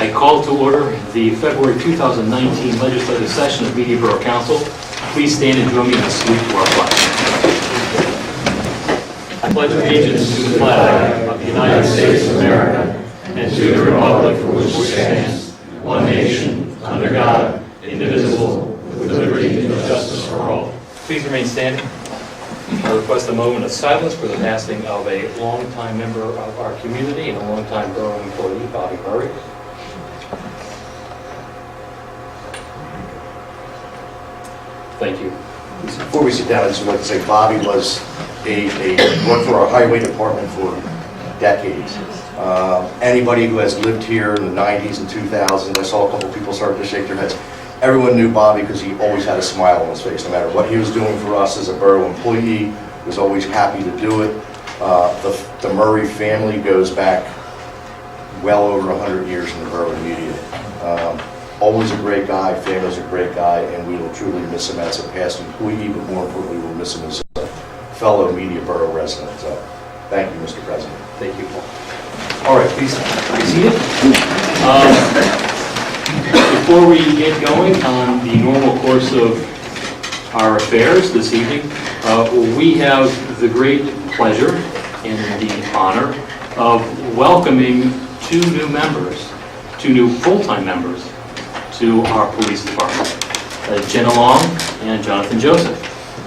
I call to order the February 2019 legislative session of Media Borough Council. Please stand and join me in a salute to our flag. I pledge allegiance to the flag of the United States of America and to the republic for which it stands, one nation, under God, indivisible, with liberty and justice for all. Please remain standing. I request a moment of silence for the passing of a longtime member of our community and a longtime borough employee, Bobby Murray. Thank you. Before we sit down, I just want to say Bobby was worked for our highway department for decades. Anybody who has lived here in the 90s and 2000s, I saw a couple people starting to shake their heads. Everyone knew Bobby because he always had a smile on his face. No matter what he was doing for us as a borough employee, he was always happy to do it. The Murray family goes back well over 100 years in the borough media. Always a great guy, family's a great guy, and we will truly miss him as a past employee, but more importantly, we'll miss him as a fellow media borough resident. So, thank you, Mr. President. Thank you, Paul. All right, please be seated. Before we get going on the normal course of our affairs this evening, we have the great pleasure and the honor of welcoming two new full-time members to our police department, Jenna Long and Jonathan Joseph.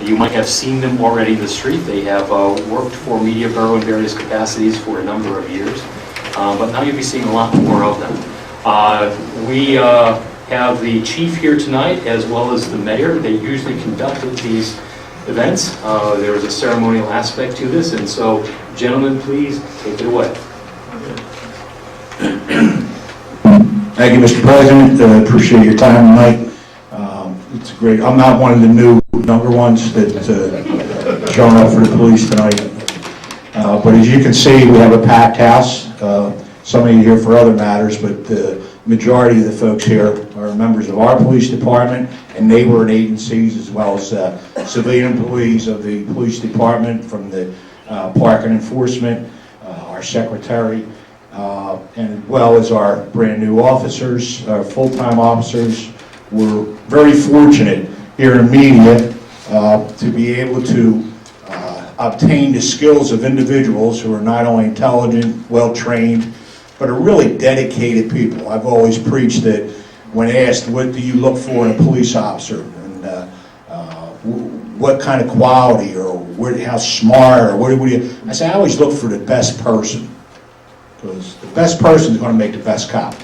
You might have seen them already in the street. They have worked for Media Borough in various capacities for a number of years, but now you'll be seeing a lot more of them. We have the chief here tonight as well as the mayor. They usually conduct these events. There is a ceremonial aspect to this, and so gentlemen, please take it away. Thank you, Mr. President. Appreciate your time tonight. It's great. I'm not one of the new younger ones that showing up for the police tonight. But as you can see, we have a packed house. Some of you here for other matters, but the majority of the folks here are members of our police department and neighboring agencies, as well as civilian employees of the police department, from the park and enforcement, our secretary, and as well as our brand new officers, our full-time officers. We're very fortunate here in media to be able to obtain the skills of individuals who are not only intelligent, well-trained, but are really dedicated people. I've always preached that when asked, what do you look for in a police officer, and what kind of quality, or how smart, or what do you, I say I always look for the best person, because the best person is going to make the best cop.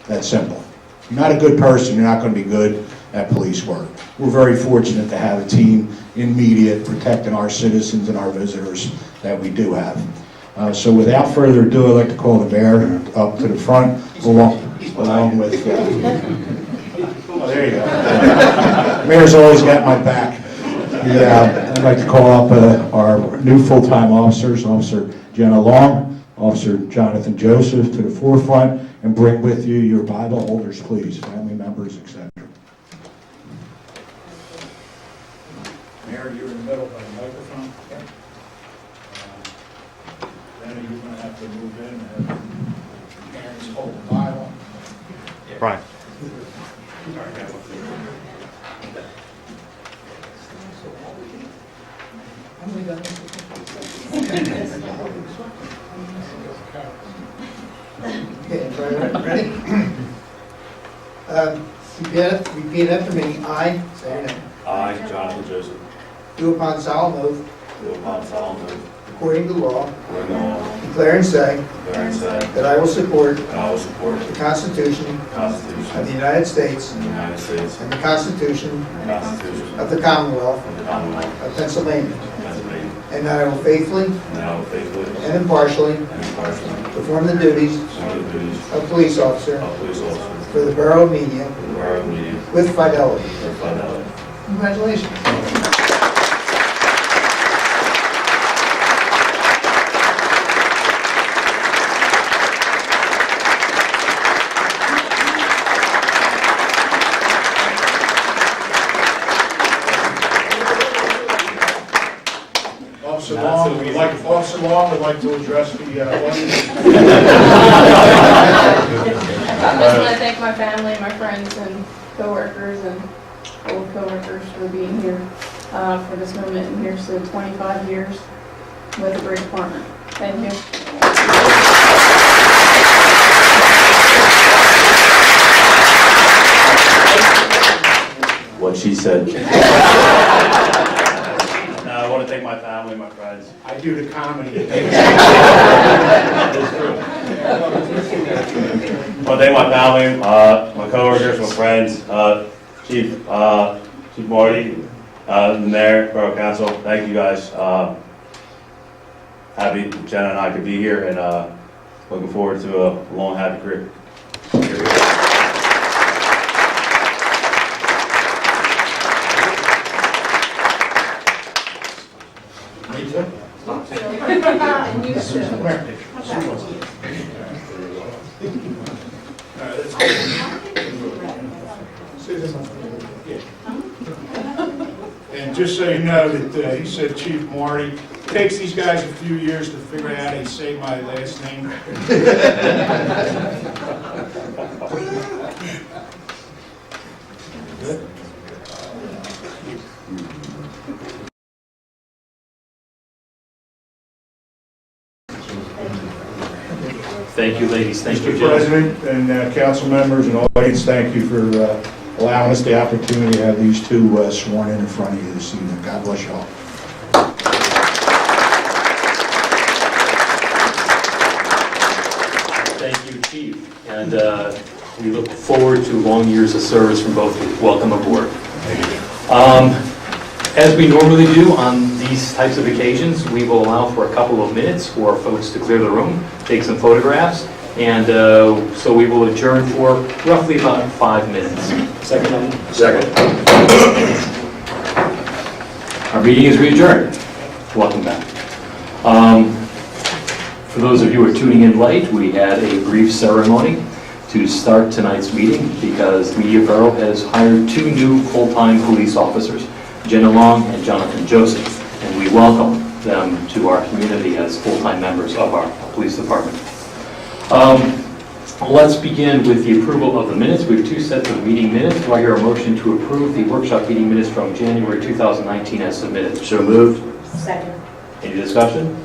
That's simple. If you're not a good person, you're not going to be good at police work. We're very fortunate to have a team in media protecting our citizens and our visitors that we do have. So without further ado, I'd like to call the mayor up to the front, along with, oh, there you go. Mayor's always got my back. Yeah, I'd like to call up our new full-time officers, Officer Jenna Long, Officer Jonathan Joseph, to the forefront, and bring with you your Bible holders, please, family members, etc. Mayor, you're in the middle by the microphone. Then you're going to have to move in and have parents hold the Bible. Brian. Okay, ready? Repeat after me. I, say your name, I, Jonathan Joseph, do upon solemn oath, do upon solemn oath, according to law, according to law, declare and say declare and say that I will support that I will support the Constitution the Constitution of the United States of the United States and the Constitution and the Constitution of the Commonwealth of the Commonwealth of Pennsylvania, of Pennsylvania, and that I will faithfully and that I will faithfully and impartially and impartially perform the duties perform the duties of police officer of police officer for the Borough Media for the Borough Media with fidelity. with fidelity. Congratulations. Officer Long would like to address the audience. I just want to thank my family, my friends, and coworkers and old coworkers for being here for this moment. And here's to 25 years with the Borough Department. Thank you. What she said. I want to thank my family, my friends. I do the comedy. I want to thank my family, my coworkers, my friends, Chief Marty, the Mayor, Borough Council. Thank you guys. Happy Jenna and I could be here, and looking forward to a long, happy career. And you too. And just so you know that he said Chief Marty, it takes these guys a few years to figure out how they say my last name. Thank you, ladies. Thank you, Mr. gentlemen. President and council members and audience, thank you for allowing us the opportunity to have these two sworn in front of you this evening. God bless you all. Thank you, Chief. And we look forward to long years of service from both of you. Welcome aboard. As we normally do on these types of occasions, we will allow for a couple of minutes for folks to clear the room, take some photographs, and so we will adjourn for roughly about 5 minutes. Second. Our meeting is adjourned. Welcome back. For those of you who are tuning in late, we had a brief ceremony to start tonight's meeting because Media Borough has hired 2 new full-time police officers, Jenna Long and Jonathan Joseph, and we welcome them to our community as full-time members of our police department. Let's begin with the approval of the minutes. We have 2 sets of meeting minutes. Do I hear a motion to approve the workshop meeting minutes from January 2019 as submitted? So moved. Second. Any discussion?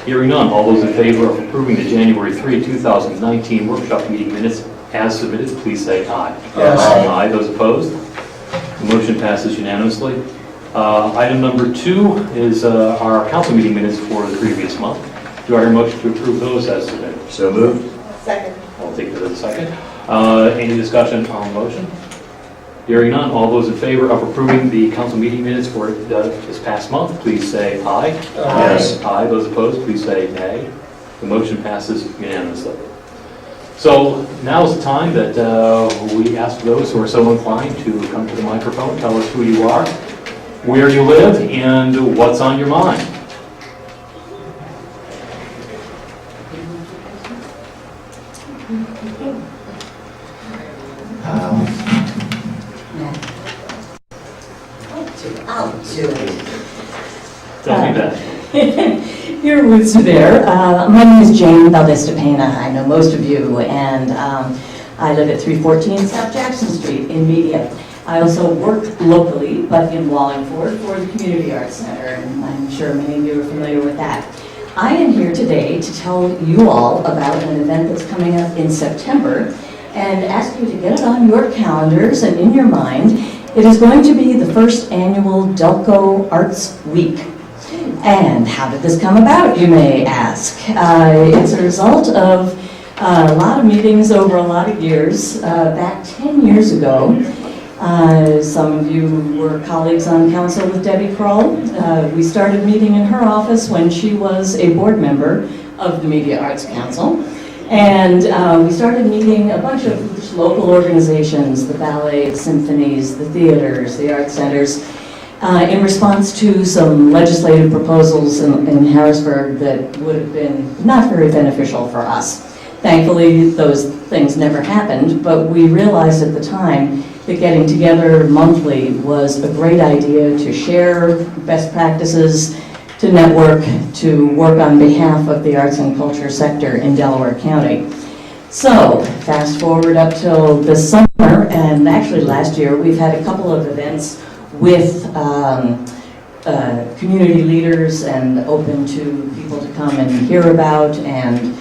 Hearing none. All those in favor of approving the January 3, 2019 workshop meeting minutes as submitted, please say aye. Yes. Aye. Those opposed? The motion passes unanimously. Item number 2 is our council meeting minutes for the previous month. Do I hear a motion to approve those as submitted? So moved. Second. I'll take that as a second. Any discussion on the motion? Hearing none, all those in favor of approving the council meeting minutes for this past month, please say aye. Yes. Aye. Those opposed, please say nay. The motion passes unanimously. So now is the time that we ask those who are so inclined to come to the microphone, tell us who you are, where you live, and what's on your mind. I'll do it. Tell me that. Here with Zubair. My name is Jane Valdez-Pena. I know most of you, and I live at 314 South Jackson Street in Media. I also work locally, but in Wallingford, for the Community Arts Center, and I'm sure many of you are familiar with that. I am here today to tell you all about an event that's coming up in September, and ask you to get it on your calendars and in your mind. It is going to be the first annual Delco Arts Week. And how did this come about, you may ask? It's a result of a lot of meetings over a lot of years. Back 10 years ago, some of you were colleagues on council with Debbie Kroll. We started meeting in her office when she was a board member of the Media Arts Council. And we started meeting a bunch of local organizations, the ballet, the symphonies, the theaters, the art centers, in response to some legislative proposals in Harrisburg that would have been not very beneficial for us. Thankfully, those things never happened, but we realized at the time that getting together monthly was a great idea to share best practices, to network, to work on behalf of the arts and culture sector in Delaware County. So, fast forward up till this summer, and actually last year, we've had a couple of events with community leaders and open to people to come and hear about and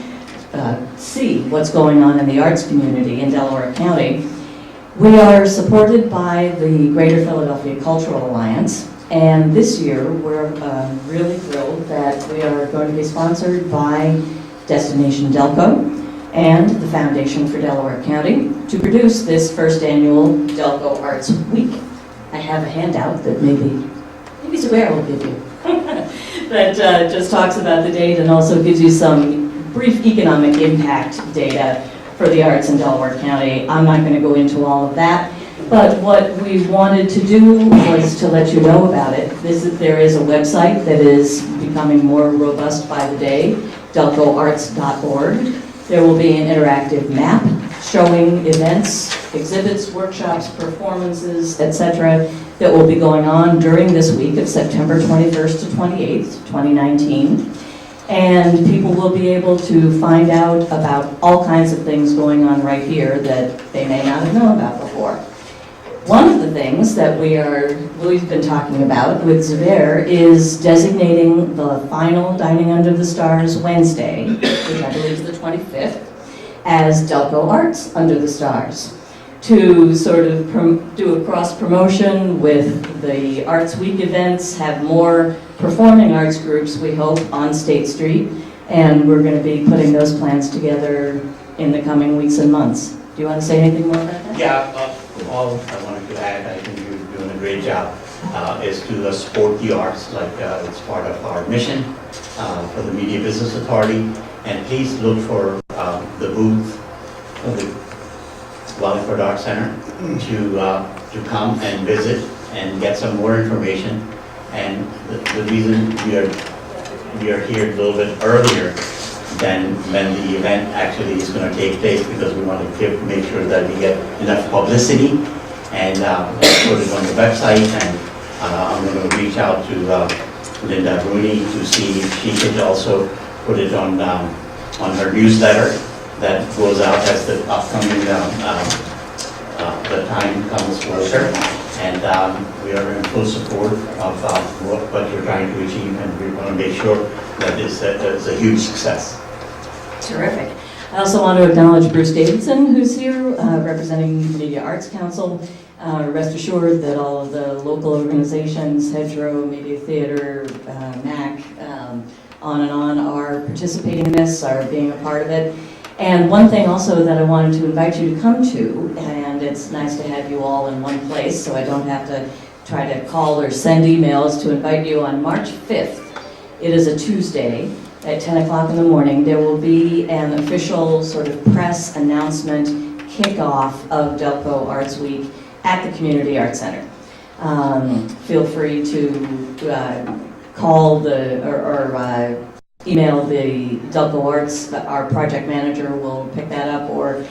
see what's going on in the arts community in Delaware County. We are supported by the Greater Philadelphia Cultural Alliance, and this year we're really thrilled that we are going to be sponsored by Destination Delco and the Foundation for Delaware County to produce this first annual Delco Arts Week. I have a handout that maybe Zubair will give you that just talks about the date and also gives you some brief economic impact data for the arts in Delaware County. I'm not going to go into all of that, but what we wanted to do was to let you know about it. There is a website that is becoming more robust by the day, delcoarts.org. There will be an interactive map showing events, exhibits, workshops, performances, etc. that will be going on during this week of September 21st to 28th, 2019. And people will be able to find out about all kinds of things going on right here that they may not have known about before. One of the things that we've been talking about with Zubair is designating the final Dining Under the Stars Wednesday, which I believe is the 25th, as Delco Arts Under the Stars, to sort of do a cross promotion with the Arts Week events, have more performing arts groups, we hope, on State Street, and we're going to be putting those plans together in the coming weeks and months. Do you want to say anything more about that? Yeah, all I wanted to add, I think you're doing a great job, is to support the arts, like it's part of our mission for the Media Business Authority. And please look for the booth of the Wallingford Arts Center to come and visit and get some more information. And the reason we are here a little bit earlier than when the event actually is going to take place, because we want to make sure that we get enough publicity and put it on the website. And I'm going to reach out to Linda Rooney to see if she could also put it on her newsletter that goes out as the upcoming the time comes closer. And we are in full support of what you're trying to achieve, and we want to make sure that it's a huge success. Terrific. I also want to acknowledge Bruce Davidson, who's here representing the Media Arts Council. Rest assured that all of the local organizations, Hedgerow, Media Theater, MAC, on and on, are participating in this, are being a part of it. And one thing also that I wanted to invite you to come to, and it's nice to have you all in one place, so I don't have to try to call or send emails to invite you on March 5th. It is a Tuesday at 10 o'clock in the morning. There will be an official sort of press announcement kickoff of Delco Arts Week at the Community Arts Center. Feel free to call or email the Delco Arts. Our project manager will pick that up, or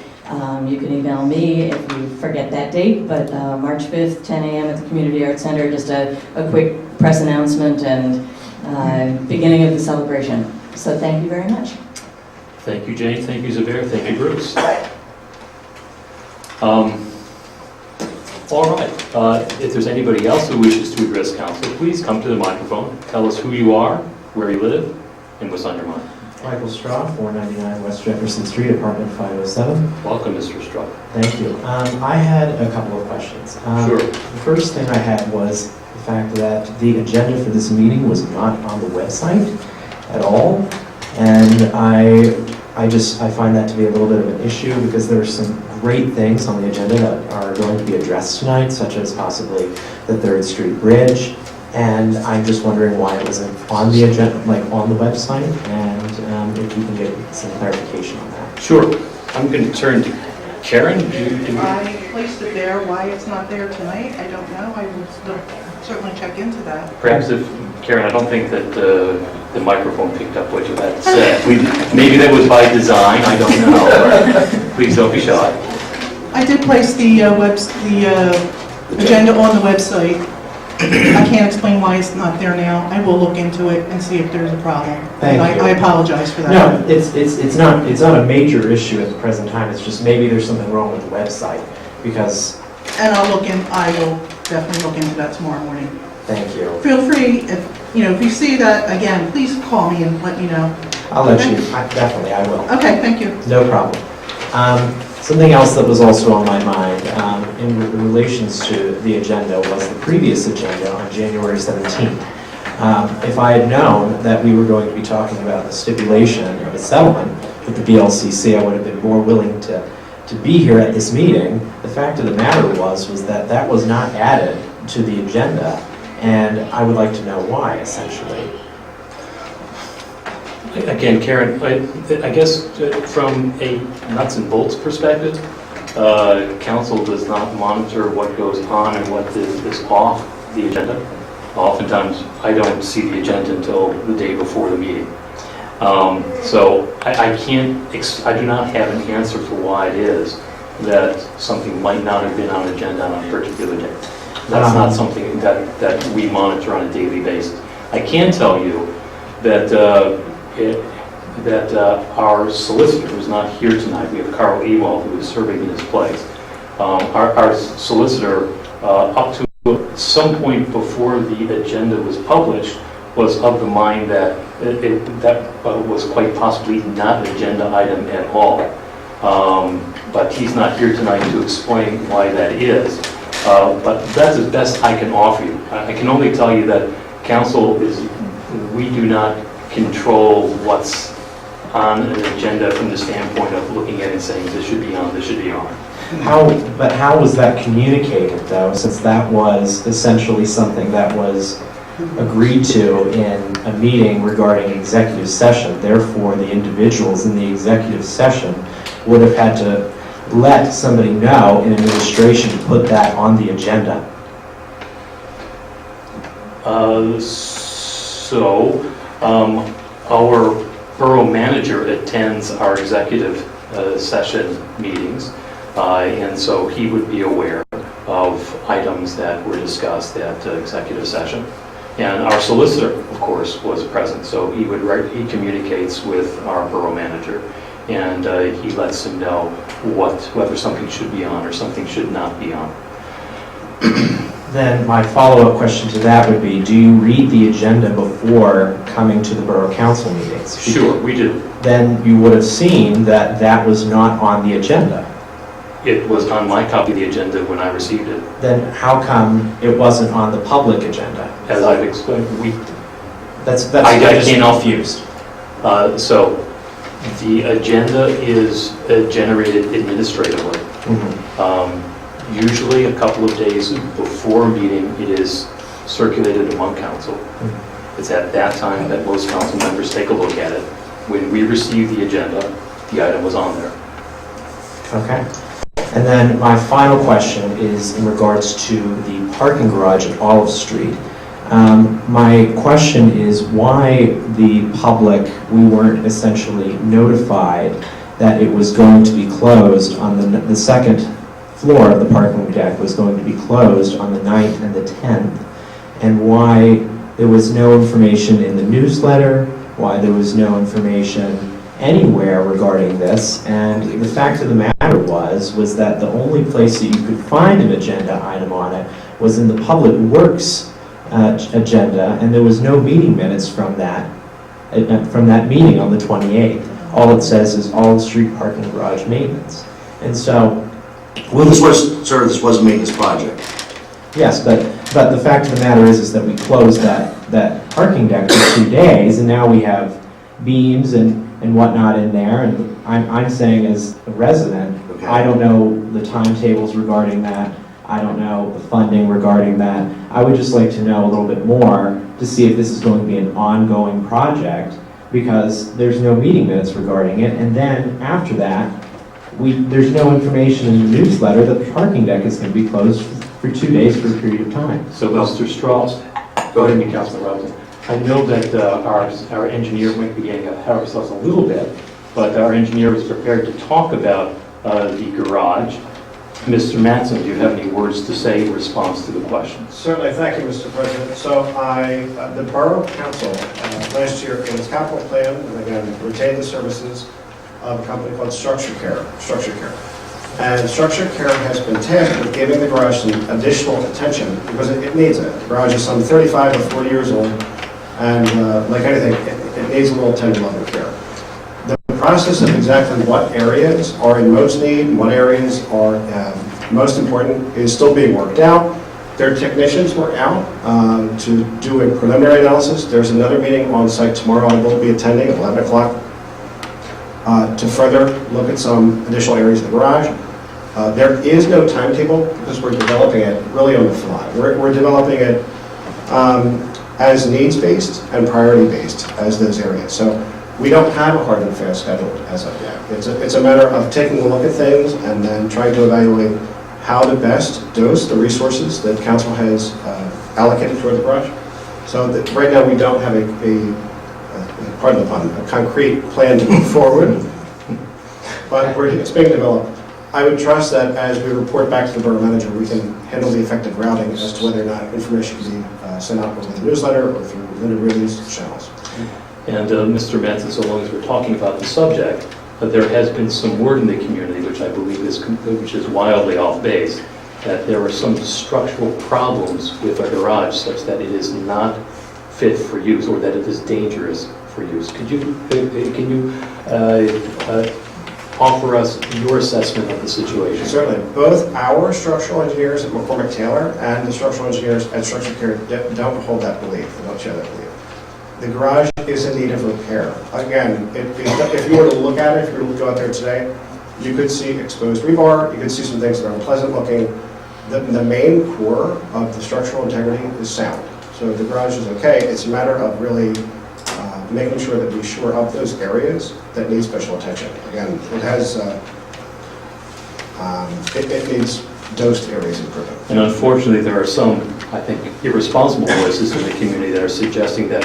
you can email me if you forget that date. But March 5th, 10 a.m. at the Community Arts Center, just a quick press announcement and beginning of the celebration. So thank you very much. Thank you, Jane. Thank you, Zubair. Thank you, Bruce. All right. If there's anybody else who wishes to address council, please come to the microphone. Tell us who you are, where you live, and what's on your mind. Michael Straw, 499 West Jefferson Street, apartment 507. Welcome, Mr. Straw. Thank you. I had a couple of questions. Sure. The first thing I had was the fact that the agenda for this meeting was not on the website at all, and I find that to be a little bit of an issue, because there are some great things on the agenda that are going to be addressed tonight, such as possibly the 3rd Street Bridge, and I'm just wondering why it wasn't on the agenda, like on the website, and if you can get some clarification on that. Sure. I'm going to turn to Karen. I placed it there. Why it's not there tonight, I don't know. I will still certainly check into that. Perhaps if, Karen, I don't think that the microphone picked up what you had said. Maybe that was by design, I don't know. Please don't be shy. I did place the agenda on the website. I can't explain why it's not there now. I will look into it and see if there's a problem. Thank And you. I apologize for that. No, it's not a major issue at the present time, it's just maybe there's something wrong with the website, because, And I will definitely look into that tomorrow morning. thank you. Feel free, if you see that again, please call me and let me know. I'll let Okay. you, definitely, I will. Okay, thank you. No problem. Something else that was also on my mind in relations to the agenda was the previous agenda on January 17th. If I had known that we were going to be talking about the stipulation of a settlement with the BLCC, I would have been more willing to be here at this meeting. The fact of the matter was that that was not added to the agenda, and I would like to know why, essentially. Again, Karen, I guess from a nuts and bolts perspective, council does not monitor what goes on and what is off the agenda. Oftentimes, I don't see the agenda until the day before the meeting. So I do not have an answer for why it is that something might not have been on agenda on a particular day. That's not something that we monitor on a daily basis. I can tell you that our solicitor, who's not here tonight, we have Carl Ewald, who is serving in his place. Our solicitor, up to some point before the agenda was published, was of the mind that that was quite possibly not an agenda item at all. But he's not here tonight to explain why that is. But that's the best I can offer you. I can only tell you that council we do not control what's on an agenda from the standpoint of looking at it and saying this should be on, this should be on. But how was that communicated, though, since that was essentially something that was agreed to in a meeting regarding executive session? Therefore, the individuals in the executive session would have had to let somebody know in administration to put that on the agenda. Our borough manager attends our executive session meetings, and so he would be aware of items that were discussed at executive session. And our solicitor, of course, was present, so he communicates with our borough manager, and he lets him know whether something should be on or something should not be on. Then my follow-up question to that would be, do you read the agenda before coming to the Borough Council meetings? Sure, we do. Then you would have seen that that was not on the agenda. It was on my copy of the agenda when I received it. Then how come it wasn't on the public agenda? As I've explained, That's I just can't- confused. So the agenda is generated administratively. Usually a couple of days before a meeting, it is circulated among council. It's at that time that most council members take a look at it. When we receive the agenda, the item was on there. Okay. And then my final question is in regards to the parking garage at Olive Street. My question is why the public, we weren't essentially notified that it was going to be closed on the second floor of the parking deck was going to be closed on the 9th and the 10th, and why there was no information in the newsletter, why there was no information anywhere regarding this. And the fact of the matter was that the only place that you could find an agenda item on it was in the Public Works agenda, and there was no meeting minutes from that meeting on the 28th. All it says is Olive Street parking garage maintenance. And so, Well, this was a maintenance project. yes, but the fact of the matter is that we closed that parking deck for 2 days, and now we have beams and whatnot in there, and I'm saying as a resident, Okay. I don't know the timetables regarding that, I don't know the funding regarding that. I would just like to know a little bit more to see if this is going to be an ongoing project, because there's no meeting minutes regarding it, and then after that, there's no information in the newsletter that the parking deck is going to be closed for 2 days for a period of time. So, Mr. Strauss, go ahead, Councilman Robinson. I know that our engineer might be getting ahead of ourselves a little bit, but our engineer was prepared to talk about the garage Mr. Mattson, do you have any words to say in response to the question? Certainly, thank you, Mr. President. So the Borough Council last year in its capital plan, and again, retained the services of a company called Structure Care. And Structure Care has been tasked with giving the garage some additional attention because it needs it. The garage is some 35 or 40 years old, and like anything, it needs a little tender loving care. The process of exactly what areas are in most need and what areas are most important is still being worked out. Their technicians were out to do a preliminary analysis. There's another meeting on site tomorrow I will be attending at 11 o'clock to further look at some additional areas of the garage. There is no timetable because we're developing it really on the fly. We're developing it as needs-based and priority-based as those areas. So we don't have a hard and fast schedule as of yet. It's a matter of taking a look at things and then trying to evaluate how to best dose the resources that council has allocated toward the garage. So that right now we don't have pardon the pun, a concrete plan to move forward, but it's being developed. I would trust that as we report back to the borough manager, we can handle the effective routing as to whether or not information can be sent out with a newsletter or through Linda Ridley's channels. And Mr. Mattson, so long as we're talking about the subject, there has been some word in the community, which I believe is wildly off base, that there are some structural problems with a garage such that it is not fit for use or that it is dangerous for use. Can you offer us your assessment of the situation? Certainly. Both our structural engineers at McCormick Taylor and the structural engineers at Structure Care don't hold that belief. They don't share that belief. The garage is in need of repair. Again, if you were to look at it, if you were to go out there today, you could see exposed rebar, you could see some things that are unpleasant looking. The main core of the structural integrity is sound. So the garage is okay. It's a matter of really making sure that we shore up those areas that need special attention. Again, it has, it needs dosed areas improvement. And unfortunately, there are some, I think, irresponsible voices in the community that are suggesting that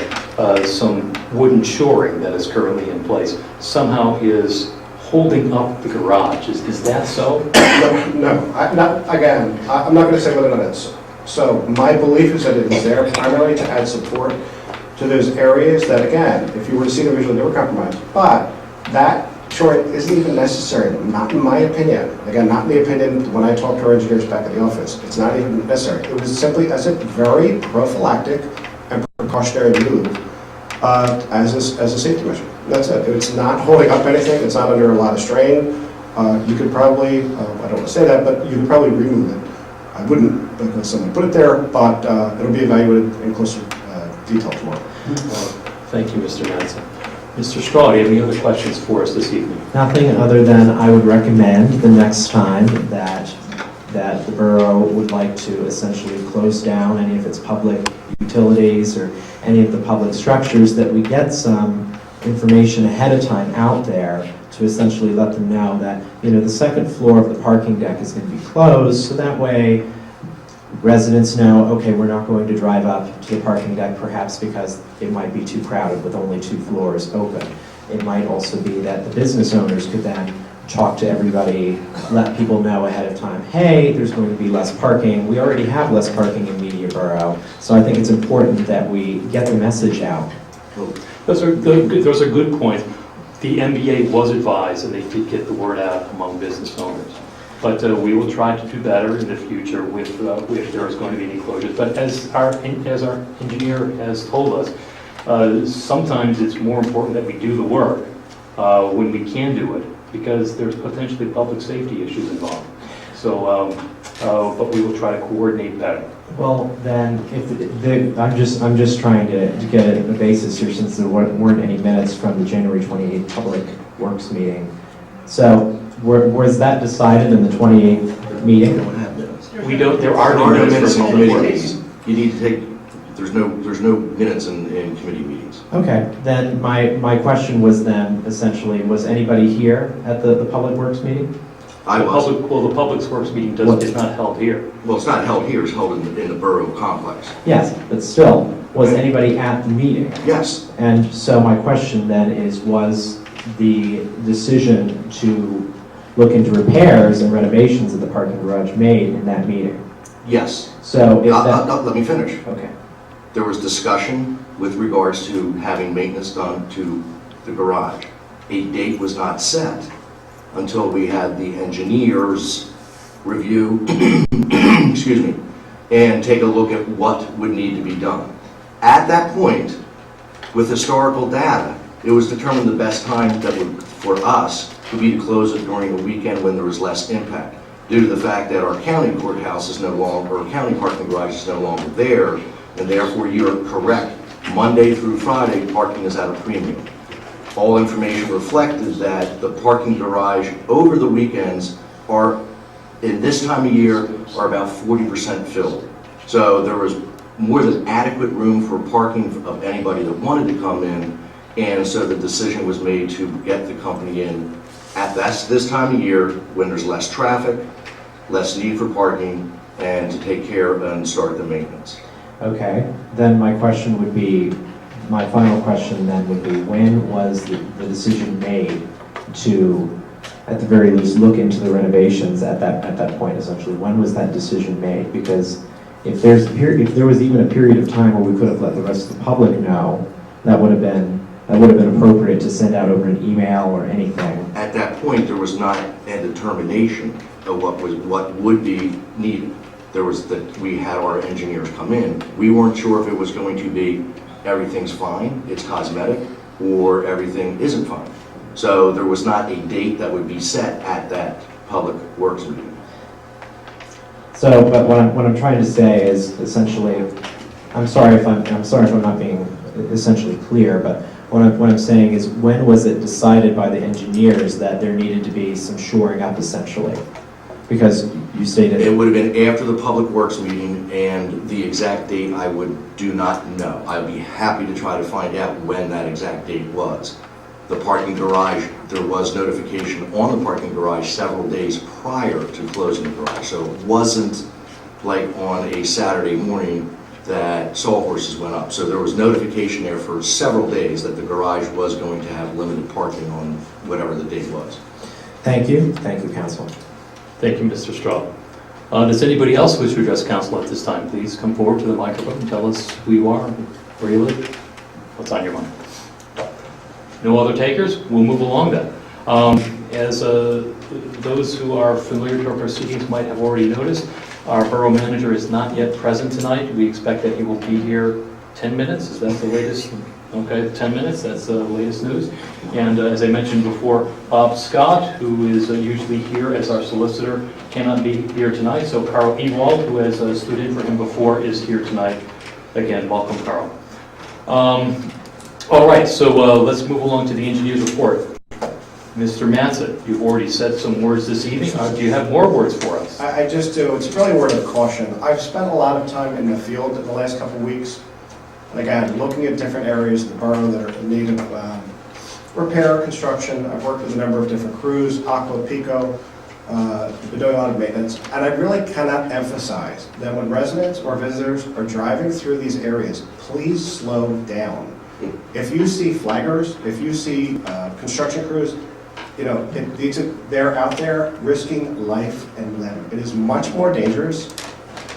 some wooden shoring that is currently in place somehow is holding up the garage. Is that so? No, I'm not going to say whether or not it's so. My belief is that it is there primarily to add support to those areas that, again, if you were to see the visual, they were compromised. But that shoring isn't even necessary, not in my opinion. Again, not in the opinion when I talked to our engineers back at the office. It's not even necessary. It was simply as a very prophylactic and precautionary move as a safety measure. That's it. It's not holding up anything. It's not under a lot of strain. You could probably, I don't want to say that, but you could probably remove it. I wouldn't because someone put it there, but it'll be evaluated in closer detail tomorrow. Thank you, Mr. Mattson. Mr. Straw, do you have any other questions for us this evening? Nothing other than I would recommend the next time that the borough would like to essentially close down any of its public utilities or any of the public structures, that we get some information ahead of time out there to essentially let them know that, the second floor of the parking deck is going to be closed, so that way residents know, okay, we're not going to drive up to the parking deck perhaps because it might be too crowded with only 2 floors open. It might also be that the business owners could then talk to everybody, let people know ahead of time, hey, there's going to be less parking. We already have less parking in Media Borough, so I think it's important that we get the message out. Those are good points. The MBA was advised, and they did get the word out among business owners. But we will try to do better in the future if there is going to be any closures. But as our engineer has told us, sometimes it's more important that we do the work when we can do it, because there's potentially public safety issues involved. So, but we will try to coordinate better. Well, then, I'm just trying to get a basis here, since there weren't any minutes from the January 28th Public Works meeting. So, was that decided in the 28th meeting? We don't have minutes. We don't. There are no minutes in from committee public meetings. You need to take. There's no minutes in committee meetings. Okay, then my question was then essentially, was anybody here at the Public Works meeting? I was. The Public Works meeting is not held here. Well, it's not held here. It's held in the Borough complex. Yes, but still, was anybody at the meeting? Yes. And so my question then is, was the decision to look into repairs and renovations that the parking garage made in that meeting. Yes. So if that, Let me finish. okay. There was discussion with regards to having maintenance done to the garage. A date was not set until we had the engineers review, excuse me, and take a look at what would need to be done. At that point, with historical data, it was determined the best time that would, for us, would be to close it during a weekend when there was less impact, due to the fact that our county courthouse is no longer, or county parking garage is no longer there, and therefore you're correct. Monday through Friday, parking is at a premium. All information reflected that the parking garage over the weekends are, in this time of year, are about 40% filled. So there was more than adequate room for parking of anybody that wanted to come in, and so the decision was made to get the company in at this time of year when there's less traffic, less need for parking, and to take care of and start the maintenance. Okay, then my question would be, my final question then would be, when was the decision made to, at the very least, look into the renovations at that point, essentially? When was that decision made? Because if there was even a period of time where we could have let the rest of the public know, that would have been appropriate to send out over an email or anything. At that point, there was not a determination of what would be needed. There was that we had our engineers come in. We weren't sure if it was going to be everything's fine, it's cosmetic, or everything isn't fine. So there was not a date that would be set at that public works meeting. So, but what I'm trying to say is essentially, I'm sorry if I'm not being essentially clear, but what I'm saying is, when was it decided by the engineers that there needed to be some shoring up, essentially? Because you stated It would have been after the public works meeting, and the exact date I do not know. I'd be happy to try to find out when that exact date was. The parking garage, there was notification on the parking garage several days prior to closing the garage. So it wasn't like on a Saturday morning that sawhorses went up. So there was notification there for several days that the garage was going to have limited parking on whatever the date was. Thank you, council. Thank you, Mr. Straub. Does anybody else wish to address council at this time? Please come forward to the microphone and tell us who you are, where you live, what's on your mind. No other takers? We'll move along then. As those who are familiar to our proceedings might have already noticed, our borough manager is not yet present tonight. We expect that he will be here 10 minutes. Is that the latest? Okay, 10 minutes. That's the latest news. And as I mentioned before, Bob Scott, who is usually here as our solicitor, cannot be here tonight. So Carl Ewald, who has stood in for him before, is here tonight. Again, welcome, Carl. All right, so let's move along to the engineer's report. Mr. Mattson, you've already said some words this evening. Do you have more words for us? I just do. It's really a word of caution. I've spent a lot of time in the field in the last couple of weeks. And again, looking at different areas of the borough that are in need of repair, construction. I've worked with a number of different crews, Aqua, Pico, been doing a lot of maintenance. And I really cannot emphasize that when residents or visitors are driving through these areas, please slow down. If you see flaggers, if you see construction crews, you know, they're out there risking life and limb. It is much more dangerous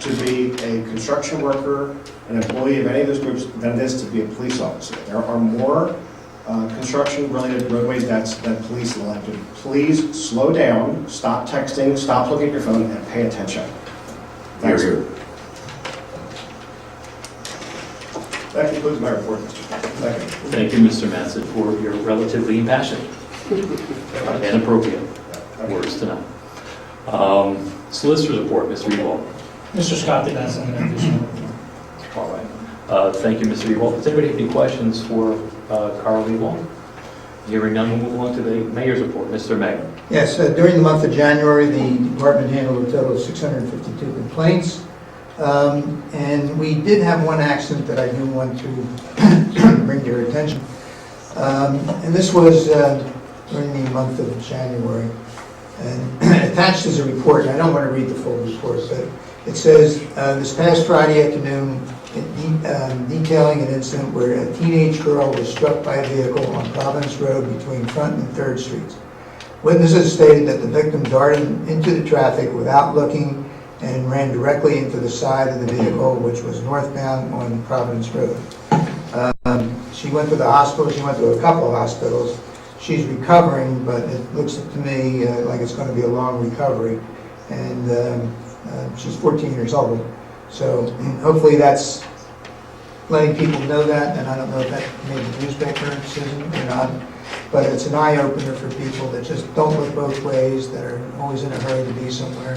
to be a construction worker, an employee of any of those groups, than it is to be a police officer. There are more construction-related roadway deaths than police elected. Please slow down, stop texting, stop looking at your phone, and pay attention. Thanks. Here, here. That concludes my report, Mr. Chairman. Thank you. Thank you, Mr. Mattson, for your relatively impassioned and appropriate words tonight. Solicitor's report, Mr. Ewald. Mr. Scott did ask something additional. All right. Thank you, Mr. Ewald. Does anybody have any questions for Carl Ewald? Hearing none, we'll move on to the mayor's report. Mr. Mayor. Yes, during the month of January, the department handled a total of 652 complaints. And we did have one accident that I do want to bring to your attention. And this was during the month of January. And attached is a report, and I don't want to read the full report, but it says, this past Friday afternoon, detailing an incident where a teenage girl was struck by a vehicle on Providence Road between Front and 3rd Streets. Witnesses stated that the victim darted into the traffic without looking and ran directly into the side of the vehicle, which was northbound on Providence Road. She went to the hospital, she went to a couple of hospitals. She's recovering, but it looks to me like it's going to be a long recovery. And she's 14 years old. So hopefully that's letting people know that, and I don't know if that made the newspaper, Susan, or not, but it's an eye-opener for people that just don't look both ways, that are always in a hurry to be somewhere.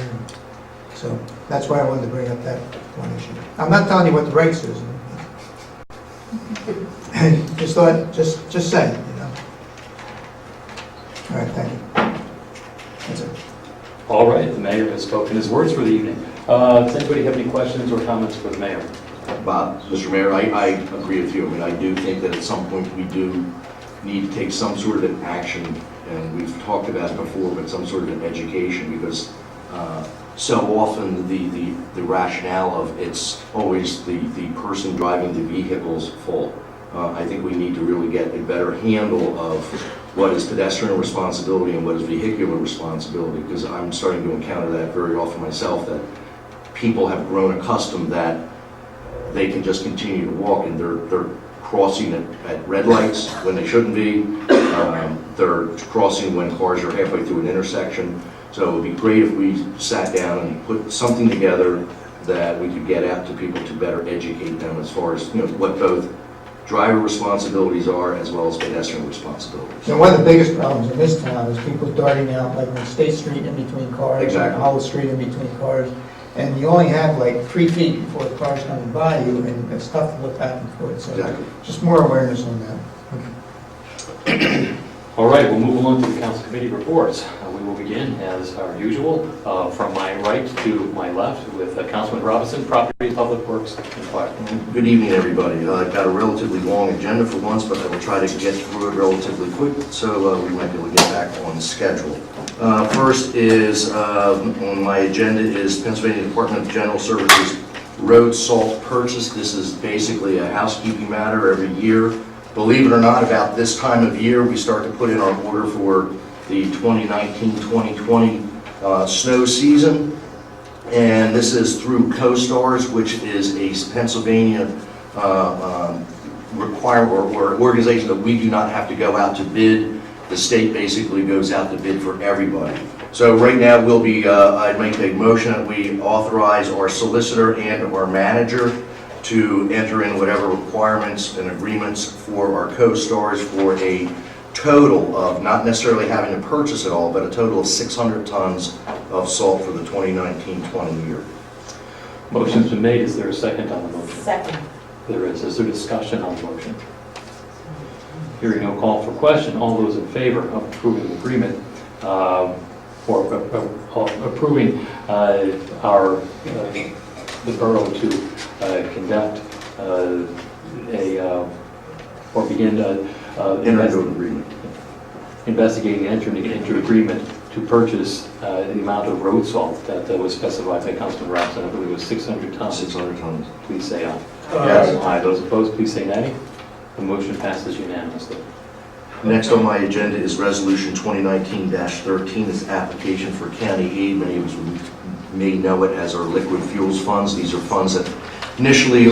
So that's why I wanted to bring up that one issue. I'm not telling you what to write, Susan. Just thought, just say it, you know. All right, thank you. That's it. All right, the mayor has spoken his words for the evening. Does anybody have any questions or comments for the mayor? Bob, Mr. Mayor, I agree with you. I mean, I do think that at some point we do need to take some sort of an action, and we've talked about it before, but some sort of an education, because so often the rationale of it's always the person driving the vehicle's fault. I think we need to really get a better handle of what is pedestrian responsibility and what is vehicular responsibility, because I'm starting to encounter that very often myself, that people have grown accustomed that they can just continue to walk, and they're crossing at red lights when they shouldn't be. They're crossing when cars are halfway through an intersection. So it would be great if we sat down and put something together that we could get out to people to better educate them as far as, you know, what both driver responsibilities are as well as pedestrian responsibilities. So one of the biggest problems in this town is people darting out like on State Street in between cars, Exactly. and Hollow Street in between cars, and you only have like 3 feet before the car's coming by you, and it's tough to look back and forth. So Exactly. just more awareness on that. Okay. All right, we'll move along to the council committee reports. We will begin, as our usual, from my right to my left with Councilman Robinson, Property, Public Works, and Fire. Good evening, everybody. I've got a relatively long agenda for once, but I will try to get through it relatively quick, so we might be able to get back on schedule. First is, on my agenda is Pennsylvania Department of General Services road salt purchase. This is basically a housekeeping matter every year. Believe it or not, about this time of year, we start to put in our order for the 2019-2020 snow season. And this is through CoStars, which is a Pennsylvania requirement or organization that we do not have to go out to bid. The state basically goes out to bid for everybody. So right now, we'll be, I'd make a motion that we authorize our solicitor and our manager to enter in whatever requirements and agreements for our co-stars for a total of, not necessarily having to purchase it all, but a total of 600 tons of salt for the 2019-20 year. Motion's been made. Is there a second on the motion? Second. There is. Is there discussion on the motion? Hearing no call for question, all those in favor of approving the agreement for approving the borough to conduct or begin investigating and entering into agreement to purchase the amount of road salt that was specified by Councilman Robinson. I believe it was 600 tons. 600 tons. Please say aye. Yes. Aye. Those opposed, please say nay. The motion passes unanimously. Next on my agenda is Resolution 2019-13. It's application for county aid. Many of us may know it as our liquid fuels funds. These are funds that initially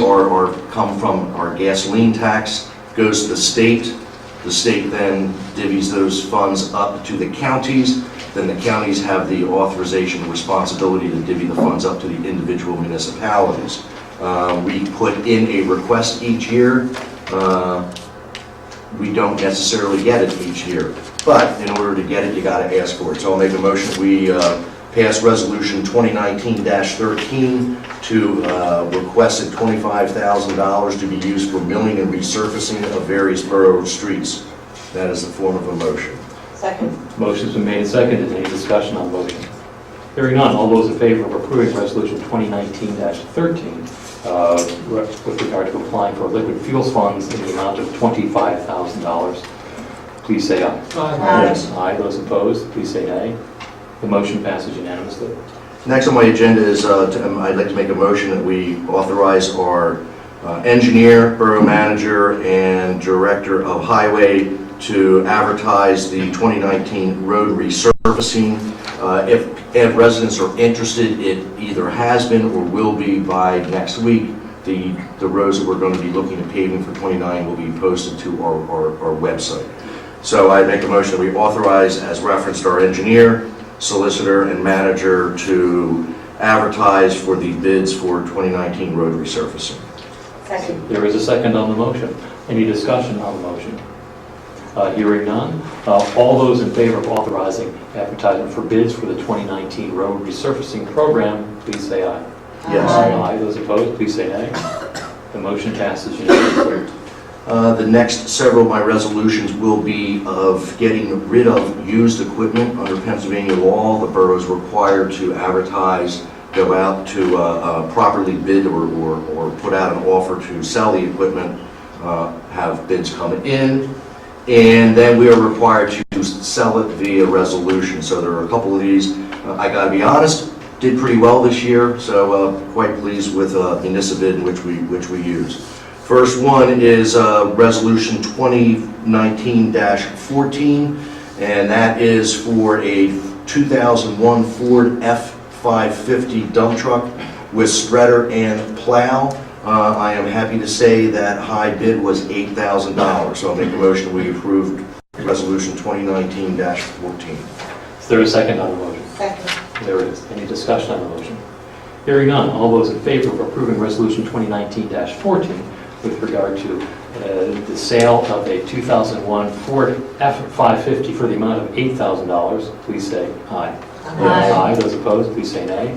come from our gasoline tax, goes to the state. The state then divvies those funds up to the counties. Then the counties have the authorization and responsibility to divvy the funds up to the individual municipalities. We put in a request each year. We don't necessarily get it each year, but in order to get it, you got to ask for it. So I'll make a motion. We pass Resolution 2019-13 to request $25,000 to be used for milling and resurfacing of various borough streets. That is the form of a motion. Second. Motion's been made and seconded. Any discussion on the motion? Hearing none, all those in favor of approving Resolution 2019-13 with regard to applying for liquid fuels funds in the amount of $25,000, please say aye. Aye. Yes. Aye. Those opposed, please say nay. The motion passes unanimously. Next on my agenda is I'd like to make a motion that we authorize our engineer, borough manager, and director of highway to advertise the 2019 road resurfacing resurfacing. If residents are interested, it either has been or will be by next week. The roads that we're going to be looking at paving for 29 will be posted to our website. So I make a motion that we authorize, as referenced, our engineer, solicitor, and manager to advertise for the bids for 2019 road resurfacing. Second. There is a second on the motion. Any discussion on the motion? Hearing none. All those in favor of authorizing advertisement for bids for the 2019 road resurfacing program, please say aye. Yes. Aye. Those opposed, please say nay. The motion passes unanimously. The next several of my resolutions will be of getting rid of used equipment. Under Pennsylvania law, the borough is required to advertise, go out to properly bid or put out an offer to sell the equipment, have bids come in, and then we are required to sell it via resolution. So there are a couple of these. I got to be honest, did pretty well this year, so quite pleased with the municipal bid which we use. First one is Resolution 2019-14, and that is for a 2001 Ford F-550 dump truck with spreader and plow. I am happy to say that high bid was $8,000, so I'll make a motion we approve Resolution 2019-14. Is there a second on the motion? Second. There is. Any discussion on the motion? Hearing none. All those in favor of approving Resolution 2019-14 with regard to the sale of a 2001 Ford F-550 for the amount of $8,000, please say aye. Aye. Aye. Those opposed, please say nay.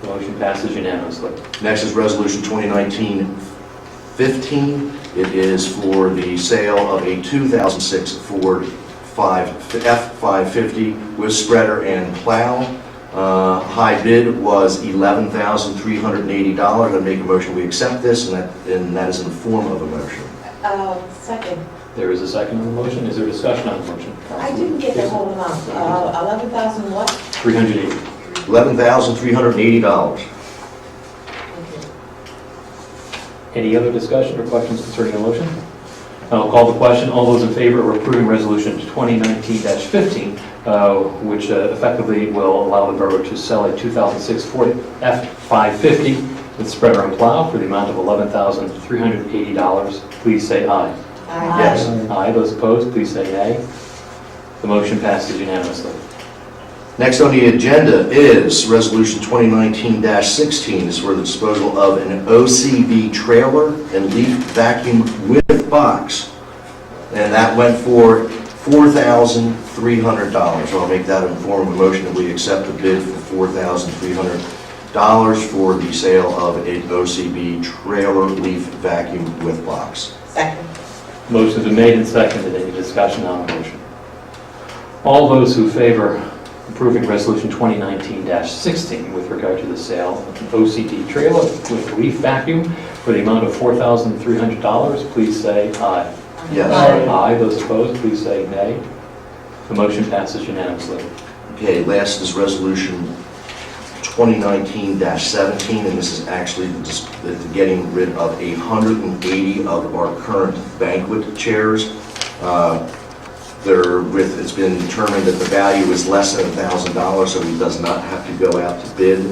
The motion passes unanimously. Next is Resolution 2019-15. It is for the sale of a 2006 Ford F-550 with spreader and plow. High bid was $11,380. I make a motion we accept this, and that is in the form of a motion. Second. There is a second on the motion. Is there discussion on the motion? I didn't get the whole amount. 11,000 what? 380. $11,380. Any other discussion or questions concerning the motion? I'll call the question. All those in favor of approving Resolution 2019-15, which effectively will allow the borough to sell a 2006 Ford F-550 with spreader and plow for the amount of $11,380, please say aye. Aye. Yes. Aye. Those opposed, please say nay. The motion passes unanimously. Next on the agenda is Resolution 2019-16. It's for the disposal of an OCB trailer and leaf vacuum with box. And that went for $4,300. So I'll make that in form of a motion that we accept the bid for $4,300 for the sale of an OCB trailer leaf vacuum with box. Second. Motion's been made and seconded. Any discussion on the motion? All those who favor approving Resolution 2019-16 with regard to the sale of an OCD trailer with leaf vacuum for the amount of $4,300, please say aye. Yes. Aye. Those opposed, please say nay. The motion passes unanimously. Okay, last is Resolution 2019-17, and this is actually just getting rid of 180 of our current banquet chairs. It's been determined that the value is less than $1,000, so it does not have to go out to bid.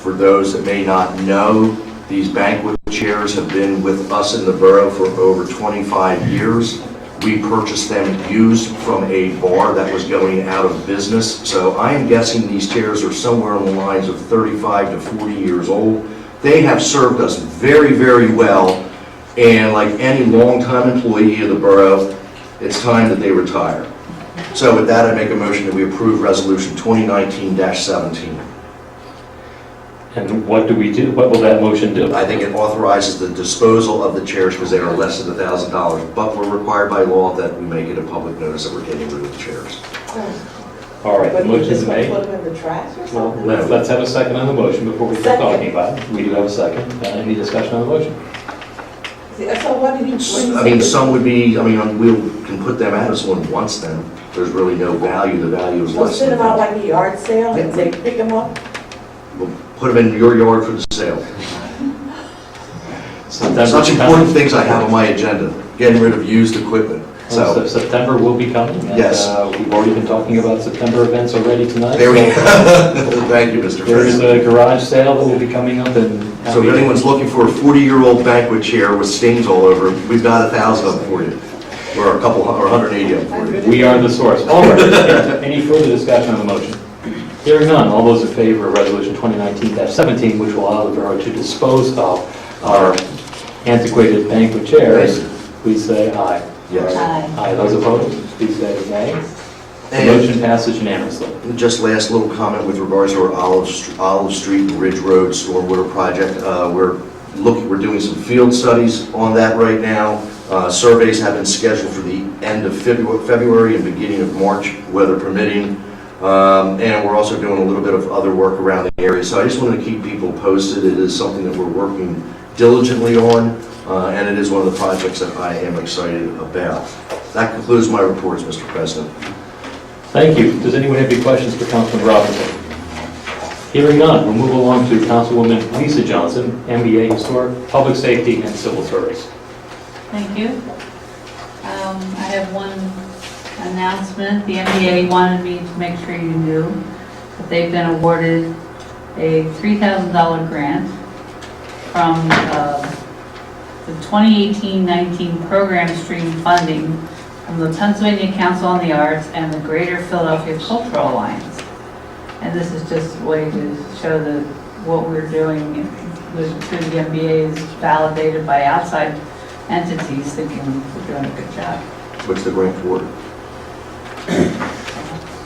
For those that may not know, these banquet chairs have been with us in the borough for over 25 years. We purchased them used from a bar that was going out of business. So I am guessing these chairs are somewhere on the lines of 35 to 40 years old. They have served us very, very well. And like any longtime employee of the borough, it's time that they retire. So with that, I make a motion that we approve Resolution 2019-17. And what do we do? What will that motion do? I think it authorizes the disposal of the chairs because they are less than $1,000, but we're required by law that we make it a public notice that we're getting rid of the chairs. All right, the But you motion's just want to made. put them in the trash or Well, something? let's have a second on the motion before we start Second. talking about it. We do have a second. Any discussion on the motion? So what did you? I mean, some would be, we can put them out if someone wants them. There's really no value. The value is So less send than them out like a yard sale and say, pick them up? We'll put them in your yard for the sale. So that's Such important things I have on my agenda, getting rid of used equipment. So, September will be coming. And, Yes. We've already been talking about September events already tonight. there we so go. Thank you, Mr. There's President. a garage sale that will be coming up and. So if anyone's looking for a 40-year-old banquet chair with stains all over, it, we've got 1,000 of them for you. Or 180 of them for you. We are the source. All right, any further discussion on the motion? Hearing none, all those in favor of Resolution 2019-17, which will allow the Borough to dispose of our antiquated banquet chairs, please say aye. Yes. Aye. Those opposed, please say nay. The And motion passes unanimously. just last little comment with regards to our Olive Street and Ridge Road stormwater project. We're doing some field studies on that right now. Surveys have been scheduled for the end of February and beginning of March, weather permitting. And we're also doing a little bit of other work around the area. So I just wanted to keep people posted. It is something that we're working diligently on, and it is one of the projects that I am excited about. That concludes my reports, Mr. President. Thank you. Does anyone have any questions for Councilman Robinson? Hearing none, we'll move along to Councilwoman Lisa Johnson, MBA Historic, Public Safety, and Civil Service. Thank you. I have one announcement. The NBA wanted me to make sure you knew that they've been awarded a $3,000 grant from the 2018-19 program stream funding from the Pennsylvania Council on the Arts and the Greater Philadelphia Cultural Alliance. And this is just a way to show that what we're doing through the NBA is validated by outside entities thinking we're doing a good job. What's the grant for?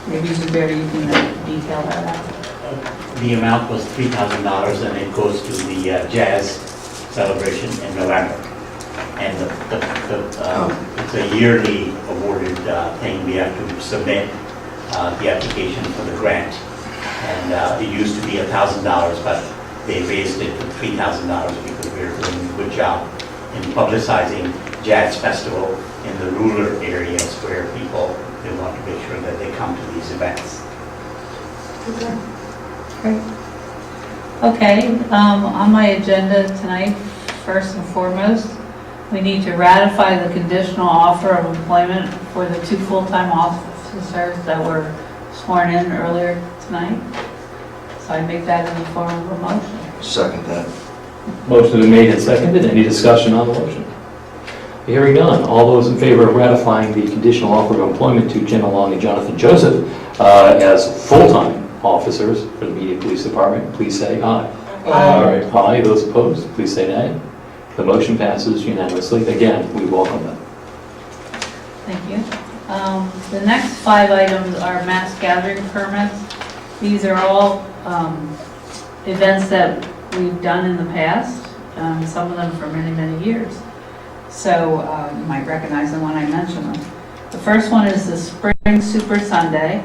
Maybe you can detail that out. The amount was $3,000 and it goes to the jazz celebration in November. And it's a yearly awarded thing. We have to submit the application for the grant. And it used to be $1,000, but they raised it to $3,000 because we're doing a good job in publicizing jazz festival in the rural areas where they want to make sure that they come to these events. Great. Okay, on my agenda tonight, first and foremost, we need to ratify the conditional offer of employment for the 2 full-time officers that were sworn in earlier tonight. So I make that in the form of a motion. Second that. Motion has been made and seconded. Any discussion on the motion? Hearing none, all those in favor of ratifying the conditional offer of employment to Jenna Long and Jonathan Joseph as full-time officers for the Media Police Department, please say aye. Aye. Aye. Those opposed, please say nay. The motion passes unanimously. Again, we welcome them. Thank you. The next 5 items are mass gathering permits. These are all events that we've done in the past, some of them for many, many years. So you might recognize them when I mention them. The first one is the Spring Super Sunday,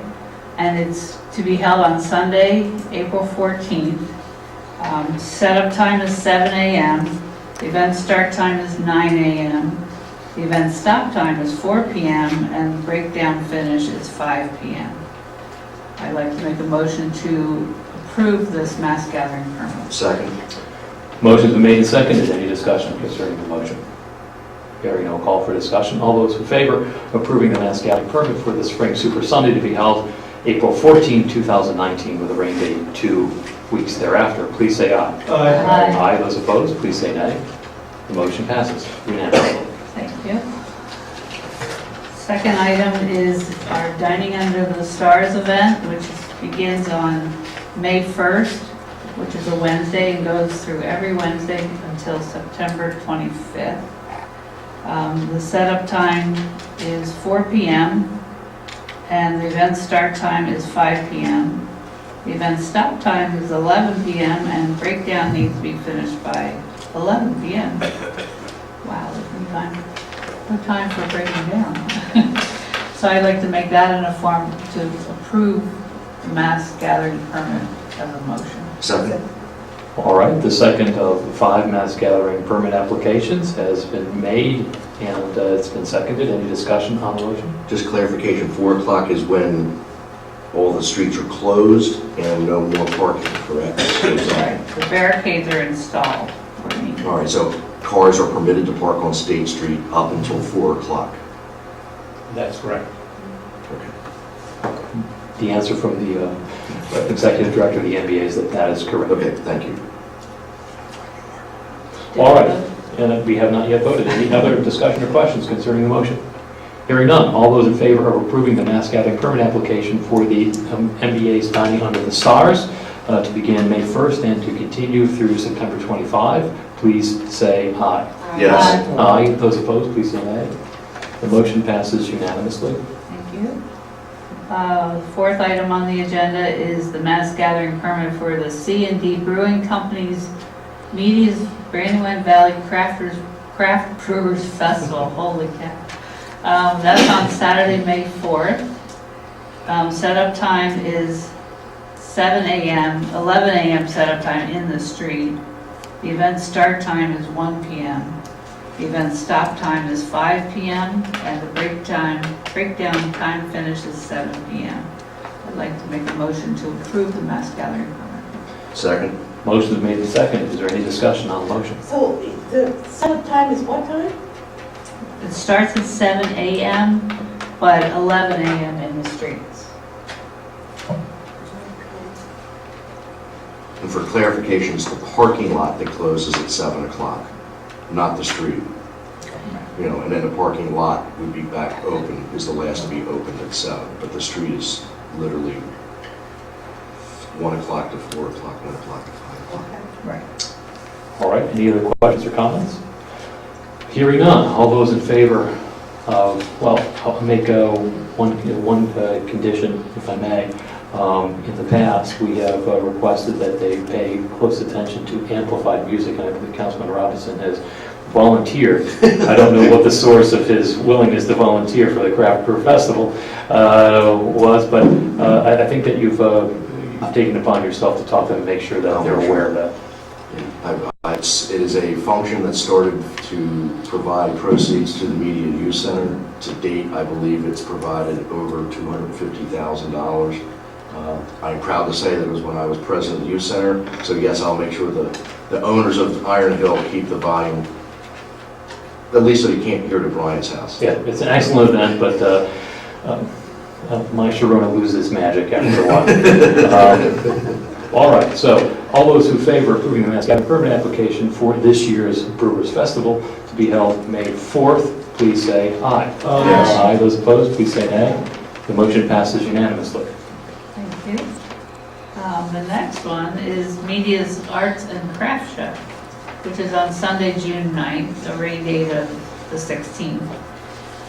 and it's to be held on Sunday, April 14th. Setup time is 7 a.m. The event start time is 9 a.m. The event stop time is 4 p.m. and breakdown finish is 5 p.m. I'd like to make a motion to approve this mass gathering permit. Second. Motion's been made and seconded. Any discussion concerning the motion? Hearing no, call for discussion. All those in favor of approving the mass gathering permit for the Spring Super Sunday to be held April 14, 2019, with a rain date 2 weeks thereafter, please say aye. Aye. Aye. Those opposed, please say nay. The motion passes unanimously. Thank you. Second item is our Dining Under the Stars event, which begins on May 1st, which is a Wednesday, and goes through every Wednesday until September 25th. The setup time is 4 p.m. and the event start time is 5 p.m. The event stop time is 11 p.m. and breakdown needs to be finished by 11 p.m. Wow, there's no time for breaking down. So I'd like to make that in a form to approve the mass gathering permit as a motion. Second. All right, the second of the 5 mass gathering permit applications has been made and it's been seconded. Any discussion on the motion? Just clarification, 4 o'clock is when all the streets are closed and no more parking, correct? Right, the barricades are installed. All right, so cars are permitted to park on State Street up until 4 o'clock. That's correct. The answer from the executive director of the NBA is that that is correct. Okay, thank you. All right, and we have not yet voted. Any other discussion or questions concerning the motion? Hearing none, all those in favor of approving the mass gathering permit application for the MBA's Dining Under the Stars to begin May 1st and to continue through September 25, please say aye. Yes. Aye. Those opposed, please say nay. The motion passes unanimously. Thank you. The fourth item on the agenda is the mass gathering permit for the C&D Brewing Company's Media's Brandywine Valley Craft Brewers Festival. Holy cow. That's on Saturday, May 4th. Setup time is 7 a.m., 11 a.m. setup time in the street. The event start time is 1 p.m. The event stop time is 5 p.m. and the breakdown time finish is 7 p.m. I'd like to make a motion to approve the mass gathering permit. Second? Motion is made and seconded. Is there any discussion on the motion? So the setup time is what time? It starts at 7 a.m., but 11 a.m. in the streets. And for clarification, it's the parking lot that closes at 7 o'clock, not the street. You know, and then the parking lot would be back open, is the last to be opened at 7, but the street is literally 1 o'clock to 4 o'clock, 1 o'clock to 5 o'clock. Right. All right, any other questions or comments? Hearing none, all those in favor of, well, I'll make one condition, if I may. In the past, we have requested that they pay close attention to amplified music, and I believe Councilman Robinson has volunteered. I don't know what the source of his willingness to volunteer for the Craft Brew Festival was, but I think that you've taken it upon yourself to talk to them and make sure that they're aware of that. It is a function that started to provide proceeds to the Media and Youth Center. To date, I believe it's provided over $250,000. I'm proud to say that it was when I was president of the Youth Center. So yes, I'll make sure the owners of Iron Hill keep the volume, at least so you can't hear it at Brian's house. Yeah, it's an excellent event, but my Sharona loses magic after a while. All right, so all those who favor approving the mass gathering permit application for this year's Brewers Festival to be held May 4th, please say aye. Yes. Aye. Those opposed, please say nay. The motion passes unanimously. Thank you. The next one is Media's Arts and Crafts Show, which is on Sunday, June 9th, the rain date of the 16th.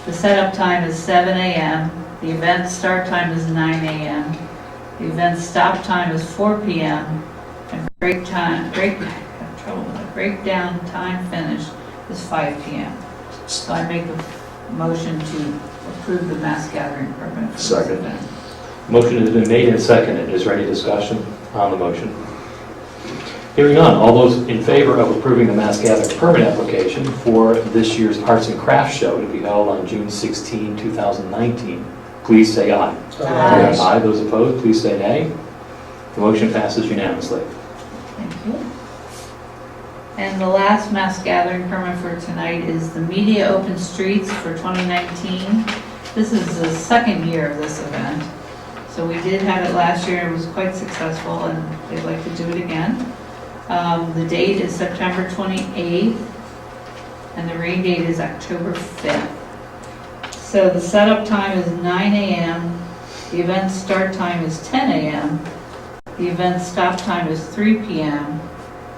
The setup time is 7 a.m. The event start time is 9 a.m. The event stop time is 4 p.m. and breakdown time finish is 5 p.m. So I make a motion to approve the mass gathering permit for this Second. event. Motion has been made and seconded. Is there any discussion on the motion? Hearing none, all those in favor of approving the mass gathering permit application for this year's Arts and Crafts Show to be held on June 16, 2019, please say aye. Aye. Aye. Those opposed, please say nay. The motion passes unanimously. Thank you. And the last mass gathering permit for tonight is the Media Open Streets for 2019. This is the second year of this event. So we did have it last year, it was quite successful, and they'd like to do it again. The date is September 28th, and the rain date is October 5th. So the setup time is 9 a.m., the event start time is 10 a.m., the event stop time is 3 p.m.,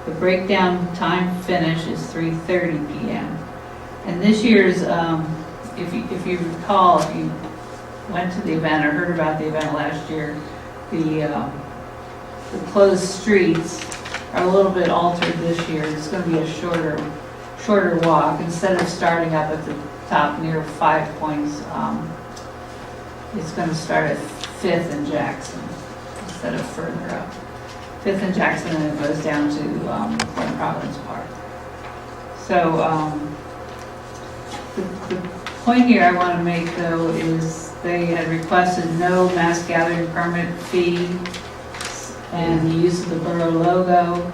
the breakdown time finish is 3:30 p.m. And this year's, if you recall, if you went to the event or heard about the event last year, the closed streets are a little bit altered this year. It's going to be a shorter walk. Instead of starting up at the top near 5 Points, it's going to start at 5th and Jackson instead of further up. 5th and Jackson, and it goes down to Point Providence Park. So the point here I want to make, though, is they had requested no mass gathering permit fee and the use of the Borough logo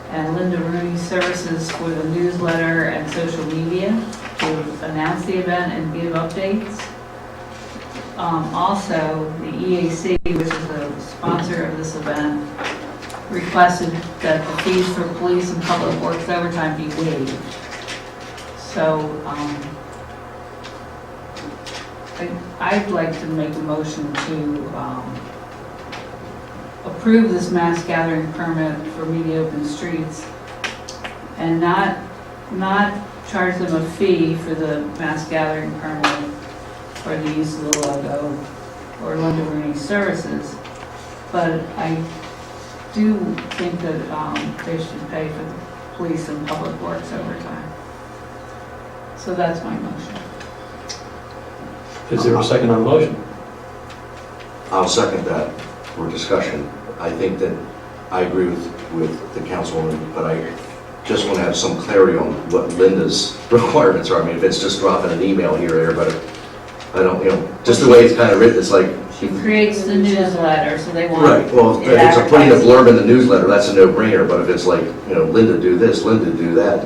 and Linda Rooney services for the newsletter and social media to announce the event and give updates. Also, the EAC, which is the sponsor of this event, requested that the fees for police and public works overtime be waived. So, I'd like to make a motion to approve this mass gathering permit for Media Open Streets and not charge them a fee for the mass gathering permit or the use of the logo or Linda Rooney services, but I do think that they should pay for the police and public works overtime. So that's my motion. Is there a second on the motion? I'll second that for discussion. I think that I agree with the councilwoman, but I just want to have some clarity on what Linda's requirements are. I mean, if it's just dropping an email here or there, but I don't, just the way it's kind of written, it's like. She creates the newsletter, so they want. Right, well, if it's putting a blurb in the newsletter, that's a no-brainer, but if it's like, Linda do this, Linda do that,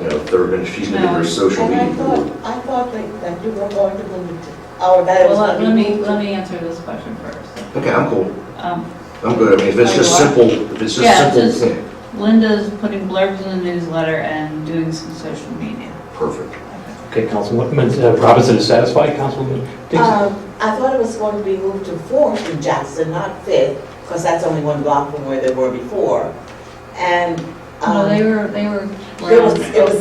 she's going to do her social And media. I thought that you were going to move it to, oh, that it was Well, going to be let me answer this question first. Okay, I'm cool. Um, I'm good. I mean, if it's just simple, if it's Yeah, just simple, just Linda's putting blurbs in the newsletter and doing some social media. perfect. Okay, Councilwoman Robinson is satisfied, Councilwoman Dixon? I thought it was going to be moved to 4th in Jackson, not 5th, because that's only one block from where they were before. And No, they were. it was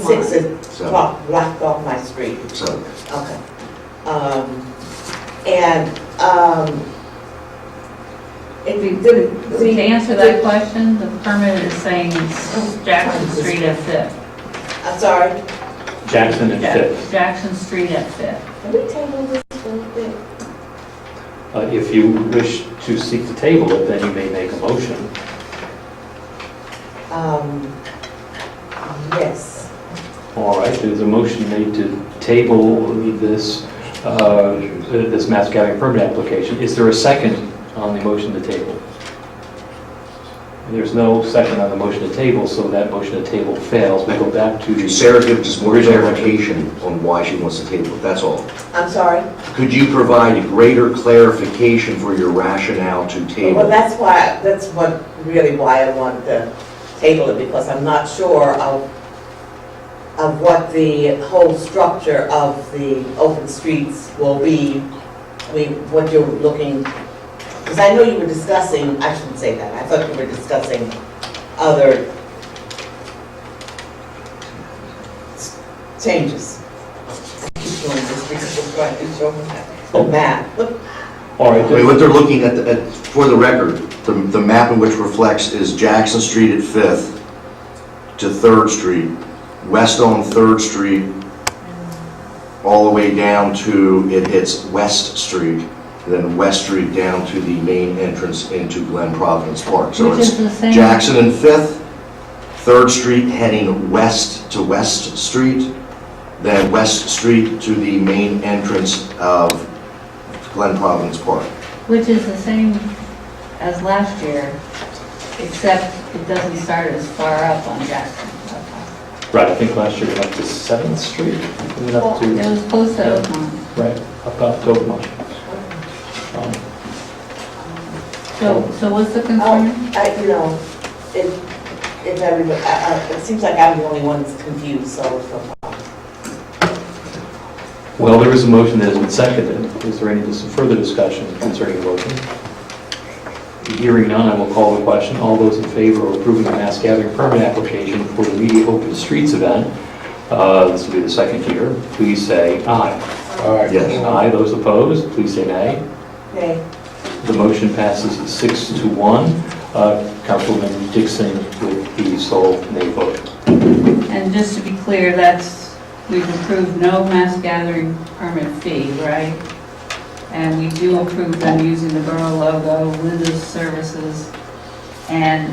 6 that So, blocked off my street. so, Okay. To answer that question, the permit is saying Jackson Street at 5th. I'm sorry, Jackson and Fifth. Jackson Street at 5th. can we table this for a bit? If you wish to seek to table it, then you may make a motion. Yes. All right, there's a motion made to table this, this mass gathering permit application. Is there a second on the motion to table? There's no second on the motion to table, so that motion to table fails. We go back to the... Sarah, give just more original clarification on why she wants to table it, that's all. I'm sorry? Could you provide greater clarification for your rationale to table? Well, that's why I want to table it, because I'm not sure of what the whole structure of the open streets will be. I mean, what you're looking, because I know you were discussing, I shouldn't say that, I thought you were discussing other changes. I keep doing this because I'm trying to show the map. All right, I mean, what they're looking at, for the record, the map in which reflects is Jackson Street at 5th to 3rd Street, west on 3rd Street, all the way down to, it hits West Street, and then West Street down to the main entrance into Glen Providence Park. So Which it's is the same. Jackson and 5th, 3rd Street heading west to West Street, then West Street to the main entrance of Glen Providence Park. Which is the same as last year, except it doesn't start as far up on Jackson. right, I think last year we went to 7th Street. We went up It to, was close to Oakmont. right, up to Oakmont. So what's the concern? It seems like I'm the only one that's confused, so. Well, there is a motion that has been seconded. Is there any further discussion concerning the motion? Hearing none, I will call the question. All those in favor of approving the mass gathering permit application for the Media Open Streets event, this will be the second year, please say aye. Yes. Aye. Those opposed, please say nay. Okay. The motion passes 6-1. Councilwoman Dixon with the sole nay vote. And just to be clear, we've approved no mass gathering permit fee, right? And we do approve them using the borough logo, Linda's services, and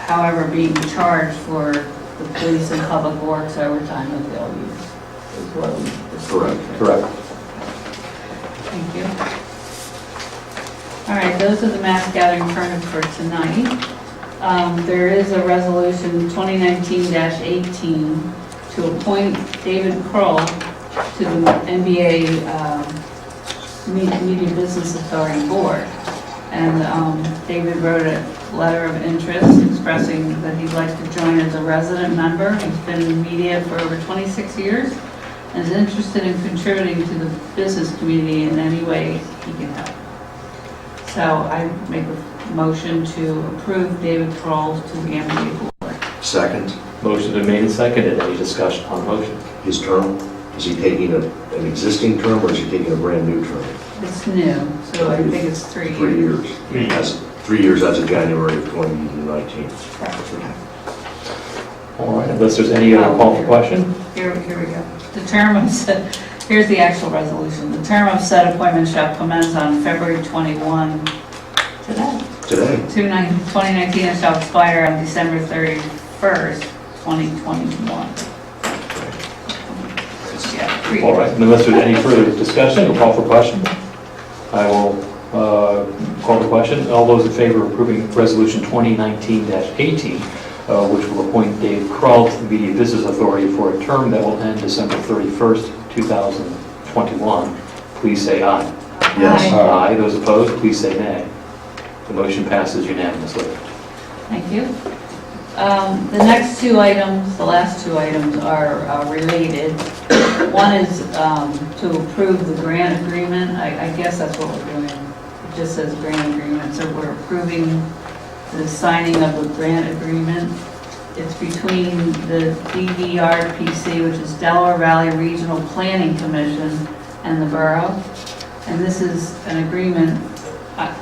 however being charged for the police and public works overtime that they'll use. Is what we Correct. Thank you. All right, those are the mass gathering permits for tonight. There is a resolution 2019-18 to appoint David Kroll to the NBA Media Business Authority Board. And David wrote a letter of interest expressing that he'd like to join as a resident member. He's been in media for over 26 years and is interested in contributing to the business community in any way he can help. So I make a motion to approve David Kroll to the MBA Board. Second, Motion's been made and seconded. Any discussion on the motion? his term, is he taking an existing term or is he taking a brand new term? It's new, so I think it's 3 years. 3 years. 3 years. That's 3 years as of January of 2019. All right, unless there's any other call for question? Here we go. The term of, here's the actual resolution. The term of said appointment shall commence on February 21, today, Today, 2019, and shall expire on December 31st, 2021. Yeah, 3 All years. right, unless there's any further discussion or call for question, I will call the question. All those in favor of approving Resolution 2019-18, which will appoint Dave Kroll to the Media Business Authority for a term that will end December 31st, 2021, please say aye. yes. Aye. Those opposed, please say nay. The motion passes unanimously. Thank you. The next two items, the last two items are related. One is to approve the grant agreement. I guess that's what we're doing. It just says grant agreement, so we're approving the signing of the grant agreement. It's between the DVRPC, which is Delaware Valley Regional Planning Commission, and the Borough. And this is an agreement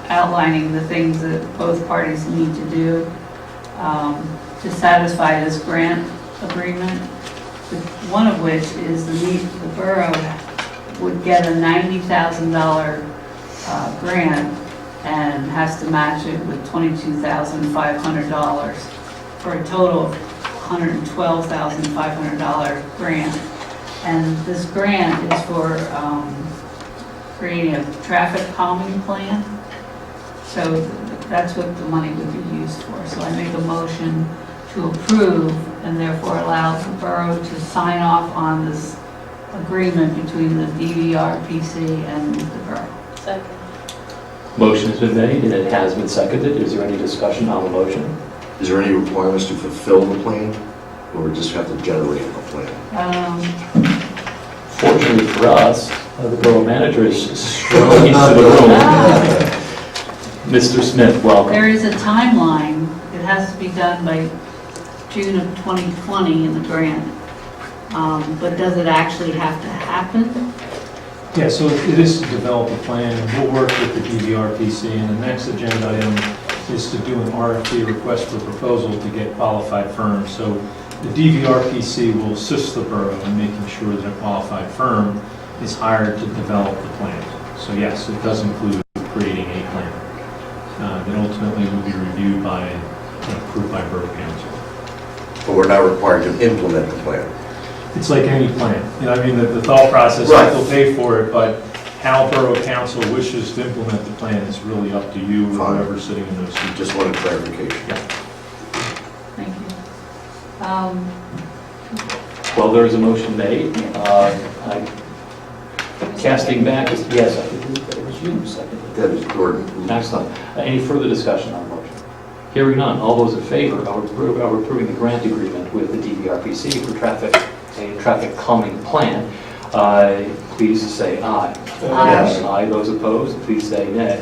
outlining the things that both parties need to do to satisfy this grant agreement. One of which is the borough would get a $90,000 grant and has to match it with $22,500 for a total of $112,500 grant. And this grant is for creating a traffic calming plan. So that's what the money would be used for. So I make a motion to approve and therefore allow the borough to sign off on this agreement between the DVRPC and the borough. Second. Motion has been made and it has been seconded. Is there any discussion on the motion? Is there any requirements to fulfill the plan or we just have to generate a plan? Fortunately for us, the borough manager is strolling into the room. Mr. Smith, welcome. There is a timeline. It has to be done by June of 2020 in the grant. But does it actually have to happen? Yeah, so it is to develop a plan, and we'll work with the DVRPC, and the next agenda item is to do an RFP, request for proposal, to get qualified firms. So the DVRPC will assist the borough in making sure that a qualified firm is hired to develop the plan. So yes, it does include creating a plan that ultimately will be reviewed by and approved by Borough Council. But we're not required to implement the plan. It's like any plan. You know, I mean, the thought process, Right. they'll pay for it, but how Borough Council wishes to implement the plan is really up to you or Fine. whoever's sitting in those seats. Just wanted clarification. Thank you. Well, there is a motion made. I'm casting back, yes, I believe that it was you, seconded. That is Gordon. Excellent. Any further discussion on the motion? Hearing none. All those in favor of approving the grant agreement with the DVRPC for a traffic calming plan, please say aye. Yes. Aye. Those opposed, please say nay.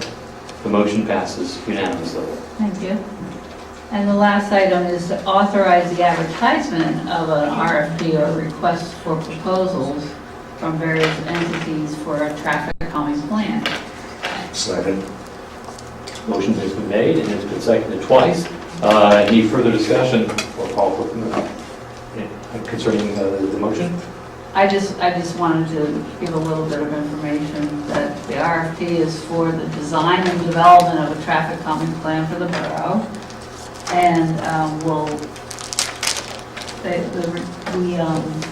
The motion passes unanimously. Thank you. And the last item is to authorize the advertisement of an RFP or request for proposals from various entities for a traffic calming plan. Second. Motion has been made and has been seconded twice. Any further discussion or call for concerning the motion? I just wanted to give a little bit of information that the RFP is for the design and development of a traffic calming plan for the borough. And the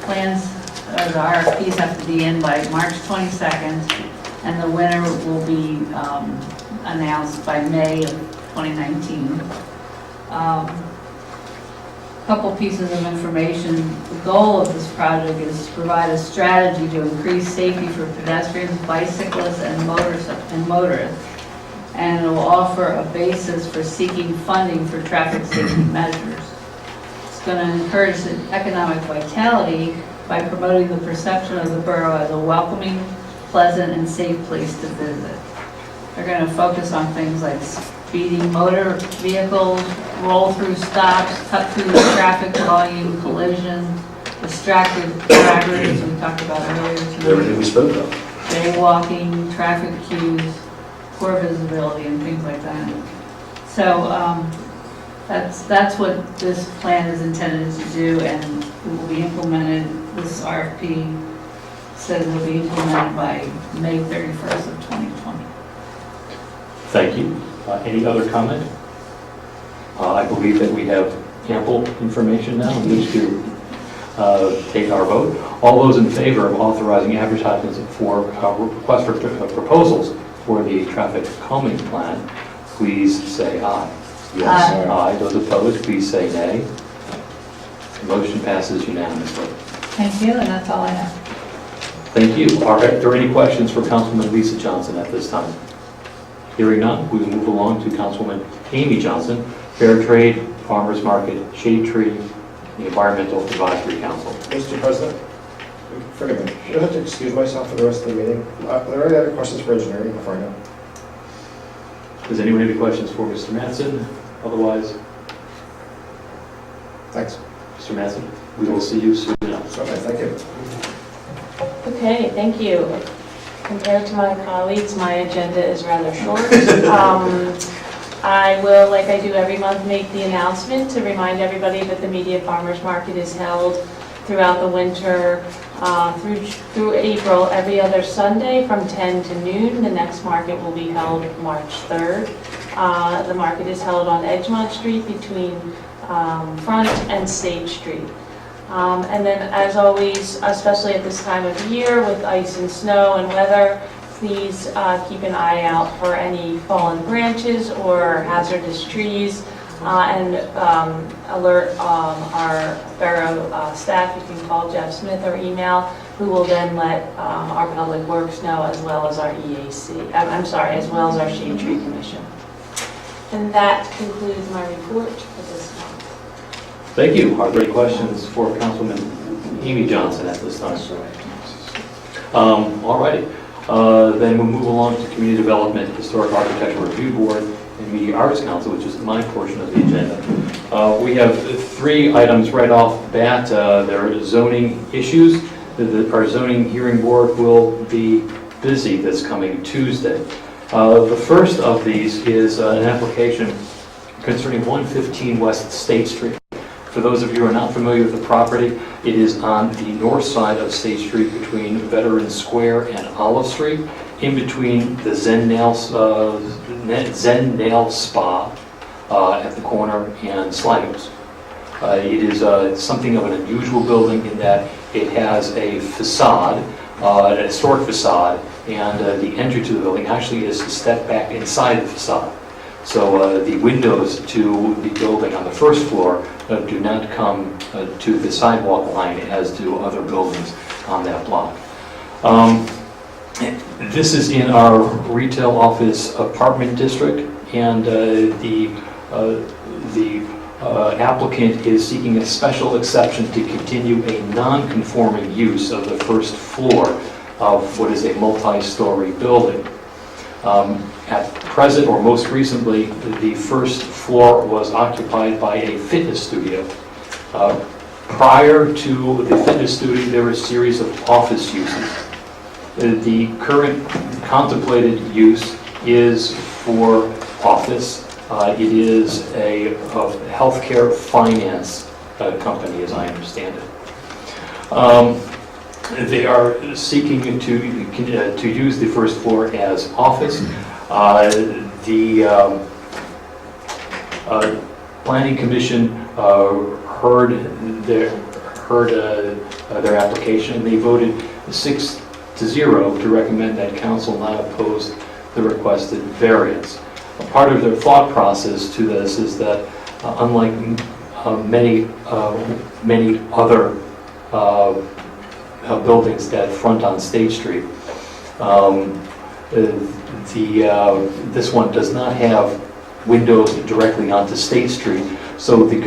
plans, the RFPs have to be in by March 22nd, and the winner will be announced by May of 2019. couple pieces of information. The goal of this project is to provide a strategy to increase safety for pedestrians, bicyclists, and motorists. And it will offer a basis for seeking funding for traffic safety measures. It's going to encourage economic vitality by promoting the perception of the borough as a welcoming, pleasant, and safe place to visit. They're going to focus on things like speeding motor vehicles, roll-through stops, cut-through traffic volume, collisions, distracted drivers, we talked about earlier tonight. Everything we spoke of. Jaywalking, traffic cues, poor visibility, and things like that. So that's what this plan is intended to do, and it will be implemented. This RFP says it will be implemented by May 31st of 2020. Thank you. Any other comment? I believe that we have ample information now in which to take our vote. All those in favor of authorizing advertisements for requests for proposals for the traffic calming plan, please say aye. Yes. Aye. Those opposed, please say nay. The motion passes unanimously. Thank you, and that's all I have. Thank you. Are there any questions for Councilwoman Lisa Johnson at this time? Hearing none, we will move along to Councilwoman Amy Johnson, Fair Trade, Farmers Market, Shade Tree, the Environmental Advisory Council. Mr. President, forgive me, you don't have to excuse myself for the rest of the meeting. Are there any other questions for engineering before I go? Does anyone have any questions for Mr. Mattson? Otherwise, Thanks. Mr. Mattson, we will see you soon enough. Okay, thank you. Okay, thank you. Compared to my colleagues, my agenda is rather short. I will, like I do every month, make the announcement to remind everybody that the Media Farmers Market is held throughout the winter through April, every other Sunday from 10 to noon. The next market will be held March 3rd. The market is held on Edgemont Street between Front and State Street. And then, as always, especially at this time of year with ice and snow and weather, please keep an eye out for any fallen branches or hazardous trees, and alert our Borough staff. You can call Jeff Smith or email, who will then let our Public Works know, as well as our EAC. As well as our Shade Tree Commission. And that concludes my report for this month. Thank you. Are there any questions for Councilwoman Amy Johnson at this time? All righty. Then we'll move along to Community Development, Historic Architecture Review Board, and Media Arts Council, which is my portion of the agenda. We have 3 items right off the bat. There are zoning issues. Our zoning hearing board will be busy this coming Tuesday. The first of these is an application concerning 115 West State Street. For those of you who are not familiar with the property, it is on the north side of State Street between Veterans Square and Olive Street, in between the Zen Nail Spa at the corner and Sligo's. It is something of an unusual building in that it has a facade, an historic facade, and the entry to the building actually is to step back inside the facade. So the windows to the building on the first floor do not come to the sidewalk line as do other buildings on that block. This is in our retail office apartment district, and the applicant is seeking a special exception to continue a non-conforming use of the first floor of what is a multi-story building. At present, or most recently, the first floor was occupied by a fitness studio. Prior to the fitness studio, there were a series of office uses. The current contemplated use is for office. It is a healthcare finance company, as I understand it. They are seeking to use the first floor as office. The Planning Commission heard their application, and they voted 6-0 to recommend that council not oppose the requested variance. A part of their thought process to this is that unlike many other buildings that front on State Street. This one does not have windows directly onto State Street, so the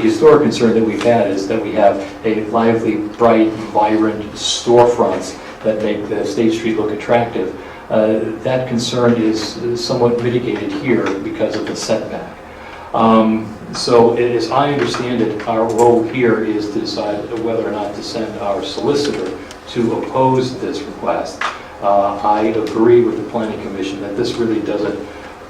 historic concern that we've had is that we have a lively, bright, vibrant storefronts that make the State Street look attractive. That concern is somewhat mitigated here because of the setback. So as I understand it, our role here is to decide whether or not to send our solicitor to oppose this request. I agree with the Planning Commission that this really doesn't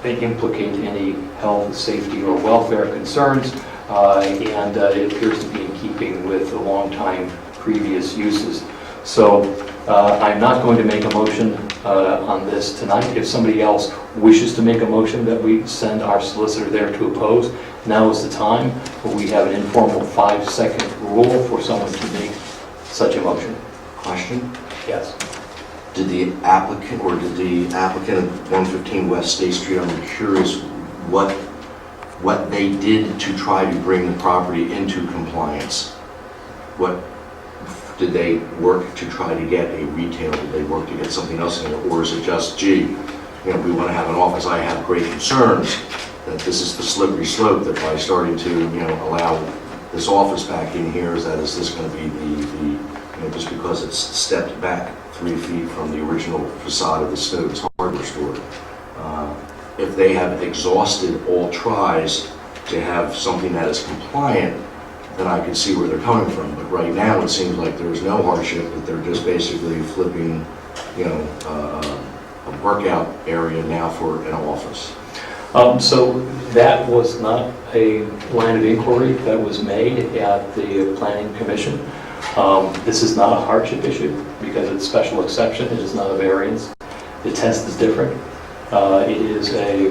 implicate any health, safety, or welfare concerns, and it appears to be in keeping with the long-time previous uses. So I'm not going to make a motion on this tonight. If somebody else wishes to make a motion that we send our solicitor there to oppose, now is the time, but we have an informal 5-second rule for someone to make such a motion. Question? Yes. Did the applicant at 115 West State Street, I'm curious what they did to try to bring the property into compliance? What did they work to try to get a retail? Did they work to get something else in it? Or is it just, gee, we want to have an office? I have great concerns that this is the slippery slope, that by starting to, allow this office back in here, is this going to be the just because it's stepped back 3 feet from the original facade of the Snowden's hardware store. If they have exhausted all tries to have something that is compliant, then I can see where they're coming from. But right now, it seems like there's no hardship, that they're just basically flipping, a workout area now for an office. So that was not a line of inquiry that was made at the Planning Commission. This is not a hardship issue because it's special exception. It is not a variance. The test is different. It is it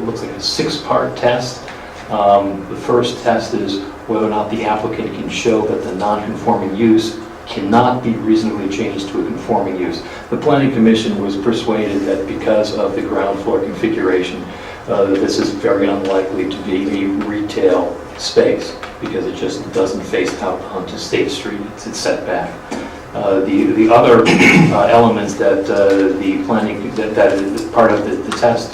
looks like a 6-part test. The first test is whether or not the applicant can show that the non-conforming use cannot be reasonably changed to a conforming use. The Planning Commission was persuaded that because of the ground floor configuration, this is very unlikely to be a retail space because it just doesn't face out onto State Street. It's set back. The other elements that the planning that is part of the test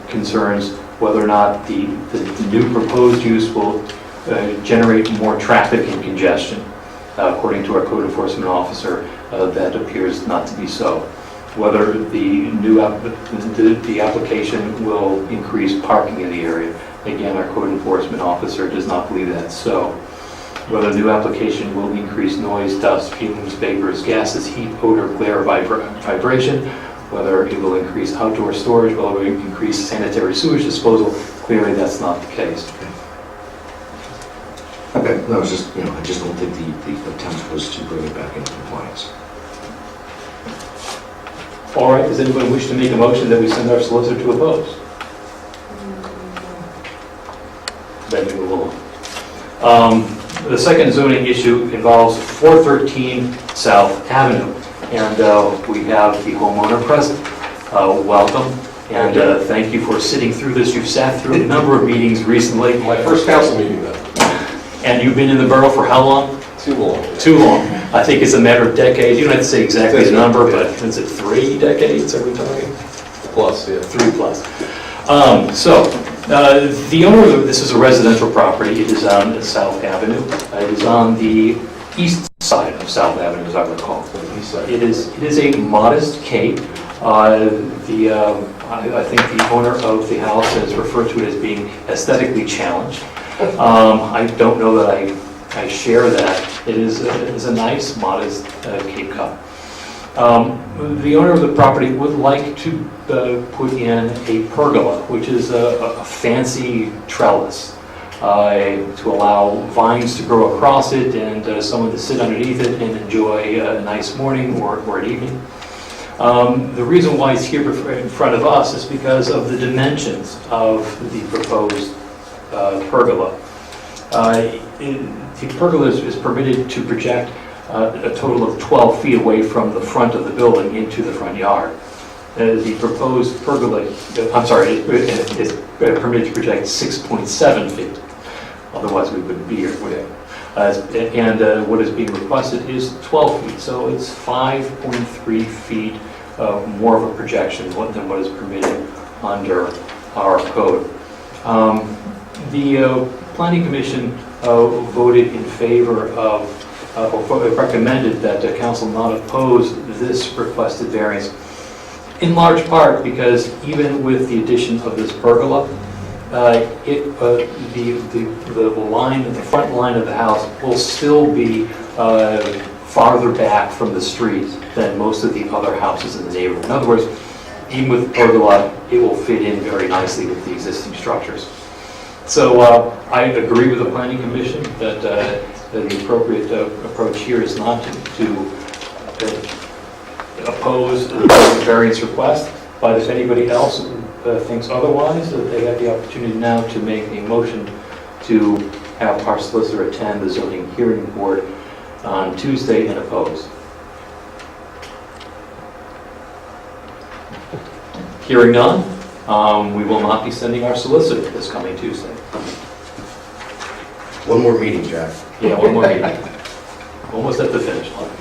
concerns whether or not the new proposed use will generate more traffic and congestion. According to our code enforcement officer, that appears not to be so. Whether the new the application will increase parking in the area. Again, our code enforcement officer does not believe that's so. Whether the new application will increase noise, dust, fumes, vapors, gases, heat, odor, glare, vibration, whether it will increase outdoor storage, whether it will increase sanitary sewage disposal. Clearly, that's not the case. Okay, no, it's just, I just don't think the attempt was to bring it back into compliance. All right, does anyone wish to make a motion that we send our solicitor to oppose? Then we move on. The second zoning issue involves 413 South Avenue, and we have the homeowner present. Welcome, and thank you for sitting through this. You've sat through a number of meetings recently. My first council meeting, though. And you've been in the borough for how long? Too long. Too long. I think it's a matter of decades. You don't have to say exactly the number, but is it 3 decades are we talking? Plus, yeah. 3 plus. The owner of this is a residential property. It is on South Avenue. It is on the east side of South Avenue, as I recall. It is a modest cape. I think the owner of the house has referred to it as being aesthetically challenged. I don't know that I share that. It is a nice, modest Cape Cod. The owner of the property would like to put in a pergola, which is a fancy trellis, to allow vines to grow across it and someone to sit underneath it and enjoy a nice morning or an evening. The reason why it's here in front of us is because of the dimensions of the proposed pergola. The pergola is permitted to project a total of 12 feet away from the front of the building into the front yard. The proposed pergola, is permitted to project 6.7 feet. Otherwise, we wouldn't be here today. What is being requested is 12 feet, so it's 5.3 feet more of a projection than what is permitted under our code. The Planning Commission voted in favor of, or recommended that the council not oppose this requested variance, in large part because even with the addition of this pergola, the front line of the house will still be farther back from the street than most of the other houses in the neighborhood. In other words, even with the pergola, it will fit in very nicely with the existing structures. So I agree with the Planning Commission that the appropriate approach here is not to oppose the variance request, but if anybody else thinks otherwise, they have the opportunity now to make a motion to have our solicitor attend the zoning hearing board on Tuesday and oppose. Hearing none, we will not be sending our solicitor this coming Tuesday. One more meeting, Jack. Yeah, one more meeting. Almost at the finish line.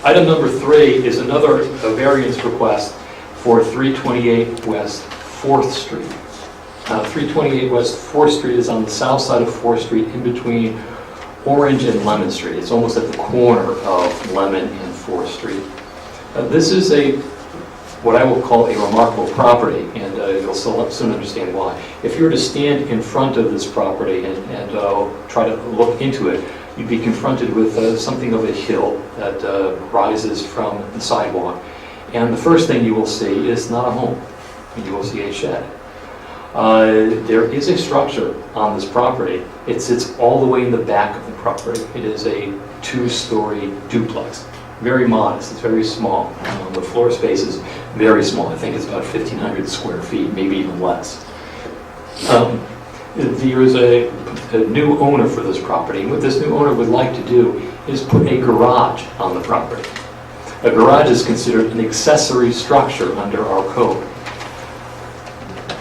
Item number 3 is another variance request for 328 West 4th Street. 328 West 4th Street is on the south side of 4th Street in between Orange and Lemon Street. It's almost at the corner of Lemon and 4th Street. This is what I will call a remarkable property, and you'll soon understand why. If you were to stand in front of this property and try to look into it, you'd be confronted with something of a hill that rises from the sidewalk. And the first thing you will see is not a home. You will see a shed. There is a structure on this property. It sits all the way in the back of the property. It is a 2-story duplex. Very modest, it's very small. The floor space is very small. I think it's about 1,500 square feet, maybe even less. There is a new owner for this property, and what this new owner would like to do is put a garage on the property. A garage is considered an accessory structure under our code.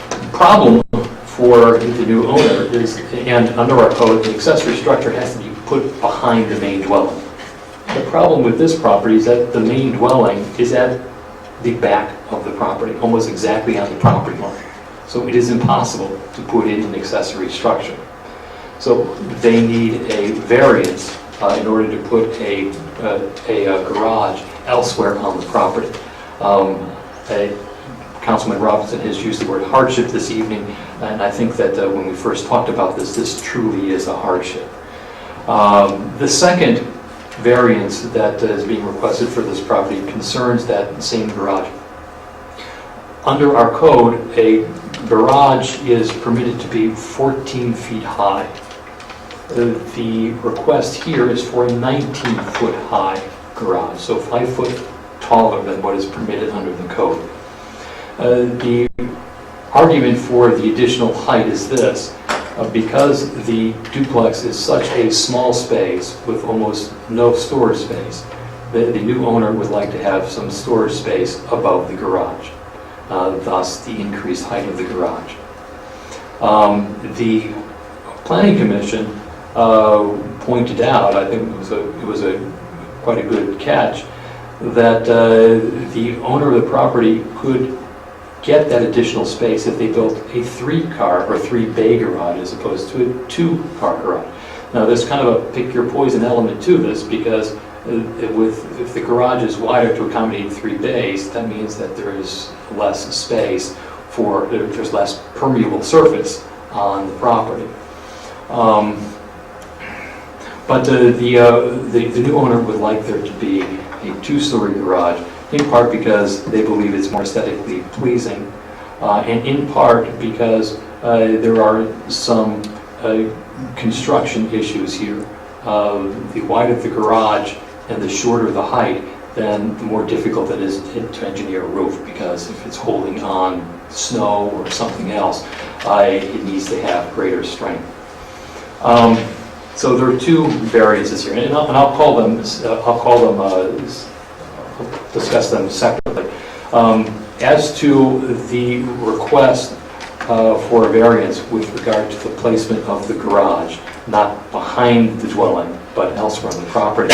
The problem for the new owner is, and under our code, the accessory structure has to be put behind the main dwelling. The problem with this property is that the main dwelling is at the back of the property, almost exactly on the property line. So it is impossible to put in an accessory structure. So they need a variance in order to put a garage elsewhere on the property. Councilman Robinson has used the word hardship this evening, and I think that when we first talked about this, this truly is a hardship. The second variance that is being requested for this property concerns that same garage. Under our code, a garage is permitted to be 14 feet high. The request here is for a 19-foot high garage, so 5 foot taller than what is permitted under the code. The argument for the additional height is this. Because the duplex is such a small space with almost no storage space, the new owner would like to have some storage space above the garage, thus the increased height of the garage. The Planning Commission pointed out, I think it was quite a good catch, that the owner of the property could get that additional space if they built a 3-car or 3-bay garage as opposed to a 2-car garage. Now there's kind of a pick your poison element to this, because if the garage is wider to accommodate 3 bays, that means that there is less space there's less permeable surface on the property. But the new owner would like there to be a 2-story garage, in part because they believe it's more aesthetically pleasing, and in part because there are some construction issues here. The wider the garage and the shorter the height, then the more difficult it is to engineer a roof, because if it's holding on snow or something else, it needs to have greater strength. So there are 2 variances here, and I'll discuss them separately. As to the request for a variance with regard to the placement of the garage, not behind the dwelling, but elsewhere on the property.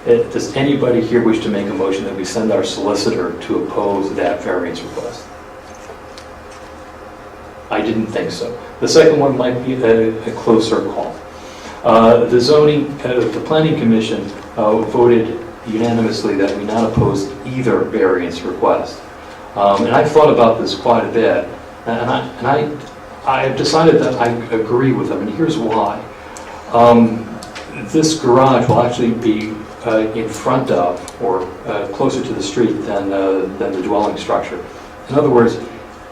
Does anybody here wish to make a motion that we send our solicitor to oppose that variance request? I didn't think so. The second one might be a closer call. The Planning Commission voted unanimously that we not oppose either variance request. And I've thought about this quite a bit, and I've decided that I agree with them, and here's why. This garage will actually be in front of, or closer to the street than the dwelling structure. In other words,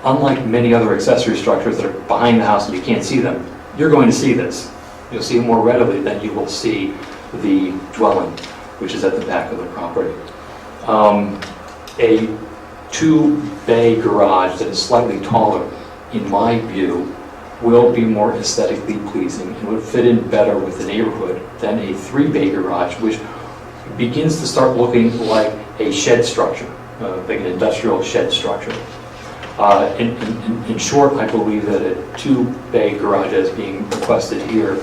unlike many other accessory structures that are behind the house and you can't see them, you're going to see this. You'll see it more readily than you will see the dwelling, which is at the back of the property. A two-bay garage that is slightly taller, in my view, will be more aesthetically pleasing and would fit in better with the neighborhood than a three-bay garage, which begins to start looking like a shed structure, like an industrial shed structure. In short, I believe that a two-bay garage as being requested here,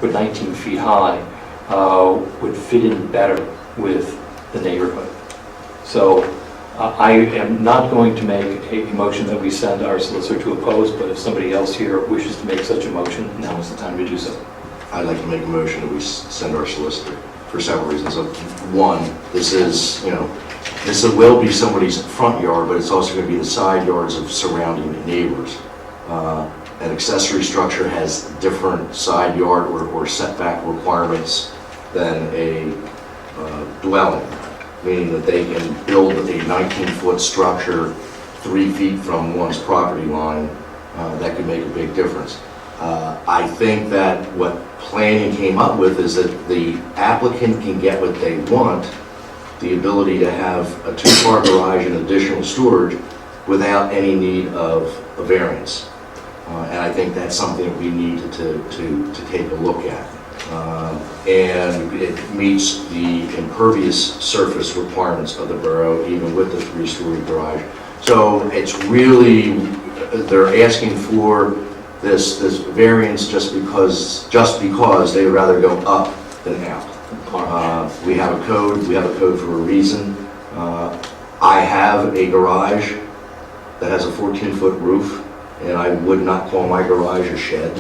with 19 feet high, would fit in better with the neighborhood. So I am not going to make a motion that we send our solicitor to oppose, but if somebody else here wishes to make such a motion, now is the time to do so. I'd like to make a motion that we send our solicitor for several reasons. One, this will be somebody's front yard, but it's also going to be the side yards of surrounding neighbors. An accessory structure has different side yard or setback requirements than a dwelling, meaning that they can build a 19-foot structure 3 feet from one's property line. That could make a big difference. I think that what planning came up with is that the applicant can get what they want, the ability to have a two-car garage and additional storage without any need of a variance. And I think that's something that we need to take a look at. And it meets the impervious surface requirements of the borough, even with the three-story garage. So it's really, they're asking for this variance just because they would rather go up than out. We have a code for a reason. I have a garage that has a 14-foot roof, and I would not call my garage a shed.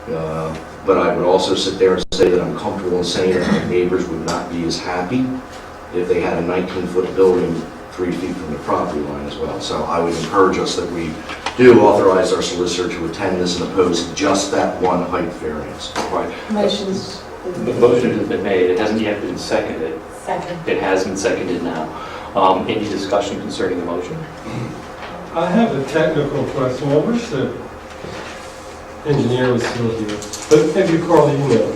But I would also sit there and say that I'm comfortable in saying that my neighbors would not be as happy if they had a 19-foot building 3 feet from the property line as well. So I would encourage us that we do authorize our solicitor to attend this and oppose just that one height variance. Right. Motions. The motion has been made. It hasn't yet been seconded. Second. It has been seconded now. Any discussion concerning the motion? I have a technical question. I wish the engineer was still here, but maybe Carl, you know.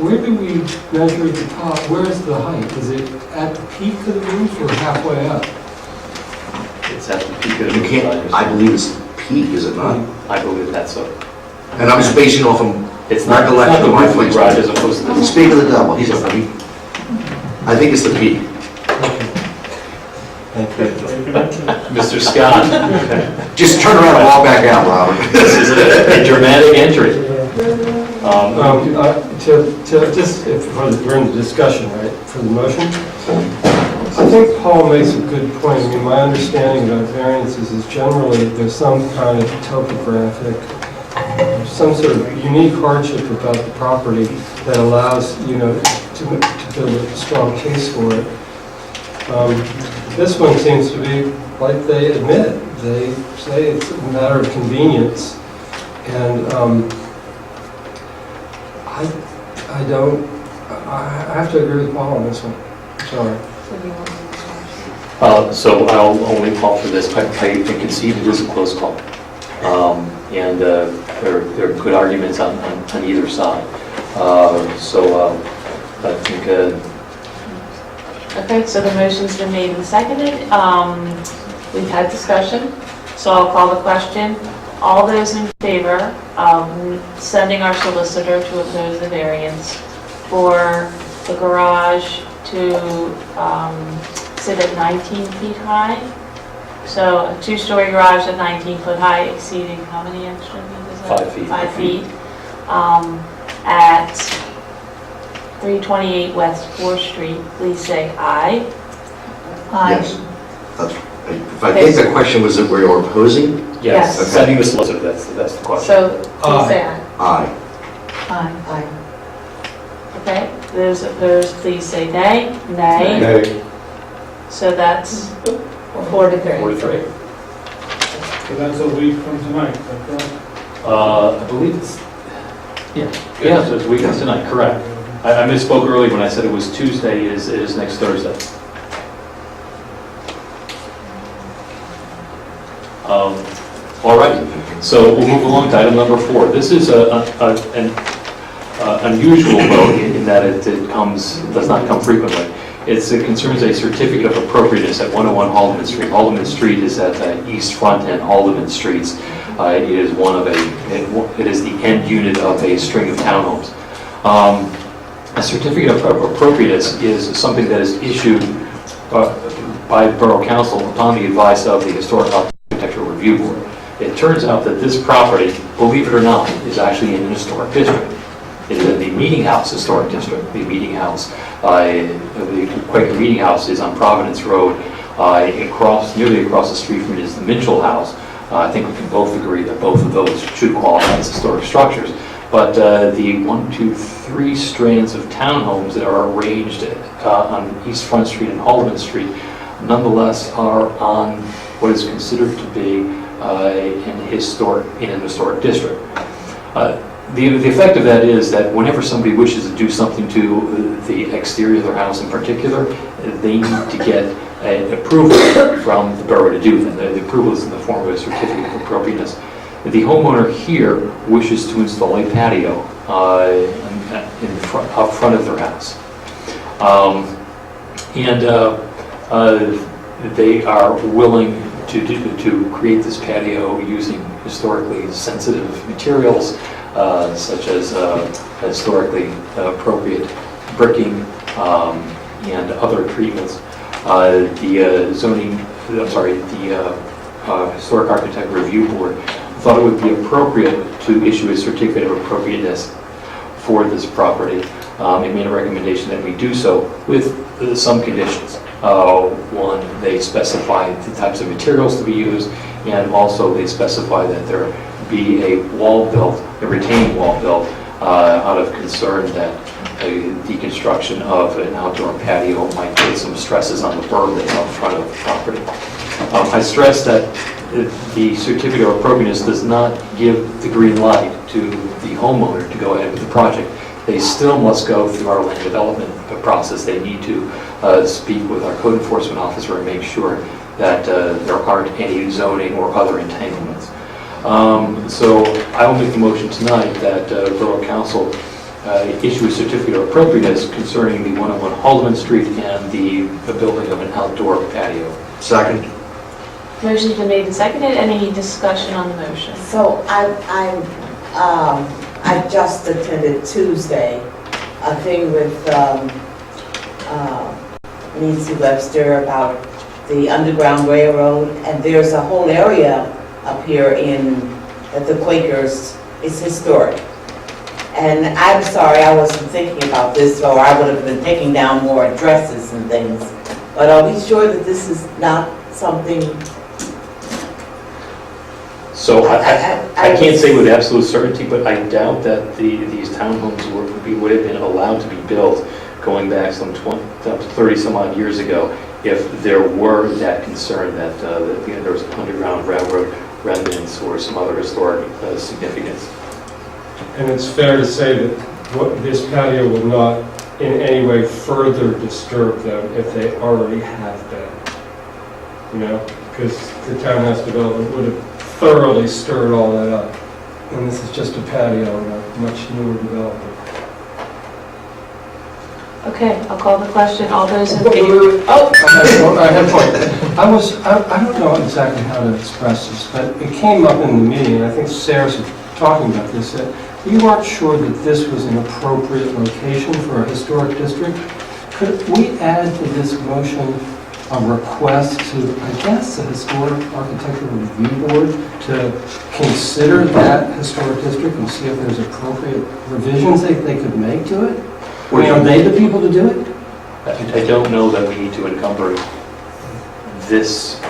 Where do we measure the top? Where is the height? Is it at the peak of the roof or halfway up? It's at the peak of the You can't, I believe it's peak, is it not? I believe that's so. And I'm spacing off of It's not the roof garage as opposed to the... Speak of the devil, he's a peak. I think it's the peak. Mr. Scott. Just turn around and walk back out, Robert. This is a dramatic entry. We're in the discussion, right, for the motion? I think Paul makes a good point. I mean, my understanding about variances is generally there's some kind of topographic, some sort of unique hardship about the property that allows, to build a strong case for it. This one seems to be like they admit. They say it's a matter of convenience, and I have to agree with Paul on this one. Sorry. So I'll only call for this. I concede it is a close call. And there are good arguments on either side. I think... Okay, so the motion's been made and seconded. We've had discussion, so I'll call the question. All those in favor of sending our solicitor to oppose the variance for the garage to sit at 19 feet high? So a two-story garage at 19 foot high exceeding how many extra feet is that? 5 feet. 5 feet. at 328 West 4th Street, please say aye. Yes. If I think the question was that we were opposing? Yes. Okay. Sending the solicitor, that's the question. So please say aye. Aye. Aye. Okay, those opposed, please say nay. Nay. Nay. So that's 4 to 3. 4 to 3. So that's a week from tonight, is that correct? I believe it's, yeah, so it's a week from tonight, correct. I misspoke earlier when I said it was Tuesday, it is next Thursday. All right, so we'll move along to item number 4. This is an unusual vote in that it does not come frequently. It concerns a certificate of appropriateness at 101 Haldeman Street. Haldeman Street is at the east front and Haldeman Streets. It is it is the end unit of a string of townhomes. A certificate of appropriateness is something that is issued by Borough Council upon the advice of the Historic Architectural Review Board. It turns out that this property, believe it or not, is actually in an historic district. It is in the Meeting House Historic District. The Meeting House, the Quaker Meeting House is on Providence Road, nearly across the street from it is the Mitchell House. I think we can both agree that both of those should qualify as historic structures. But the 1, 2, 3 strands of townhomes that are arranged on East Front Street and Haldeman Street nonetheless are on what is considered to be in an historic district. The effect of that is that whenever somebody wishes to do something to the exterior of their house in particular, they need to get an approval from the borough to do that. The approval is in the form of a certificate of appropriateness. The homeowner here wishes to install a patio up front of their house. They are willing to create this patio using historically sensitive materials, such as historically appropriate bricking and other treatments. The Historic Architect Review Board thought it would be appropriate to issue a certificate of appropriateness for this property. It made a recommendation that we do so with some conditions. One, they specify the types of materials to be used, and also they specify that there be a retaining wall built, out of concern that the construction of an outdoor patio might put some stresses on the berm that's out front of the property. I stress that the certificate of appropriateness does not give the green light to the homeowner to go ahead with the project. They still must go through our land development process. They need to speak with our code enforcement officer and make sure that there aren't any zoning or other entanglements. So I will make the motion tonight that Borough Council issue a certificate of appropriateness concerning the 101 Haldeman Street and the building of an outdoor patio. Second. Motion's been made and seconded. Any discussion on the motion? So I just attended Tuesday a thing with Nancy Webster about the Underground Railroad, and there's a whole area up here at the Quakers is historic. And I'm sorry I wasn't thinking about this, or I would have been taking down more addresses and things. But are we sure that this is not something? So I can't say with absolute certainty, but I doubt that these townhomes would have been allowed to be built going back some 30 some odd years ago if there were that concern that there was an Underground Railroad remnants or some other historic significance. And it's fair to say that this patio will not in any way further disturb them if they already have been. You know, because the townhouse development would have thoroughly stirred all that up. And this is just a patio in a much newer development. Okay, I'll call the question. All those in favor? I have one. I don't know exactly how to express this, but it came up in the meeting, and I think Sarah's talking about this, that we weren't sure that this was an appropriate location for a historic district. Could we add to this motion a request to, I guess, the Historic Architectural Review Board to consider that historic district and see if there's appropriate revisions they could make to it? I mean, are they the people to do it? I don't know that we need to encumber this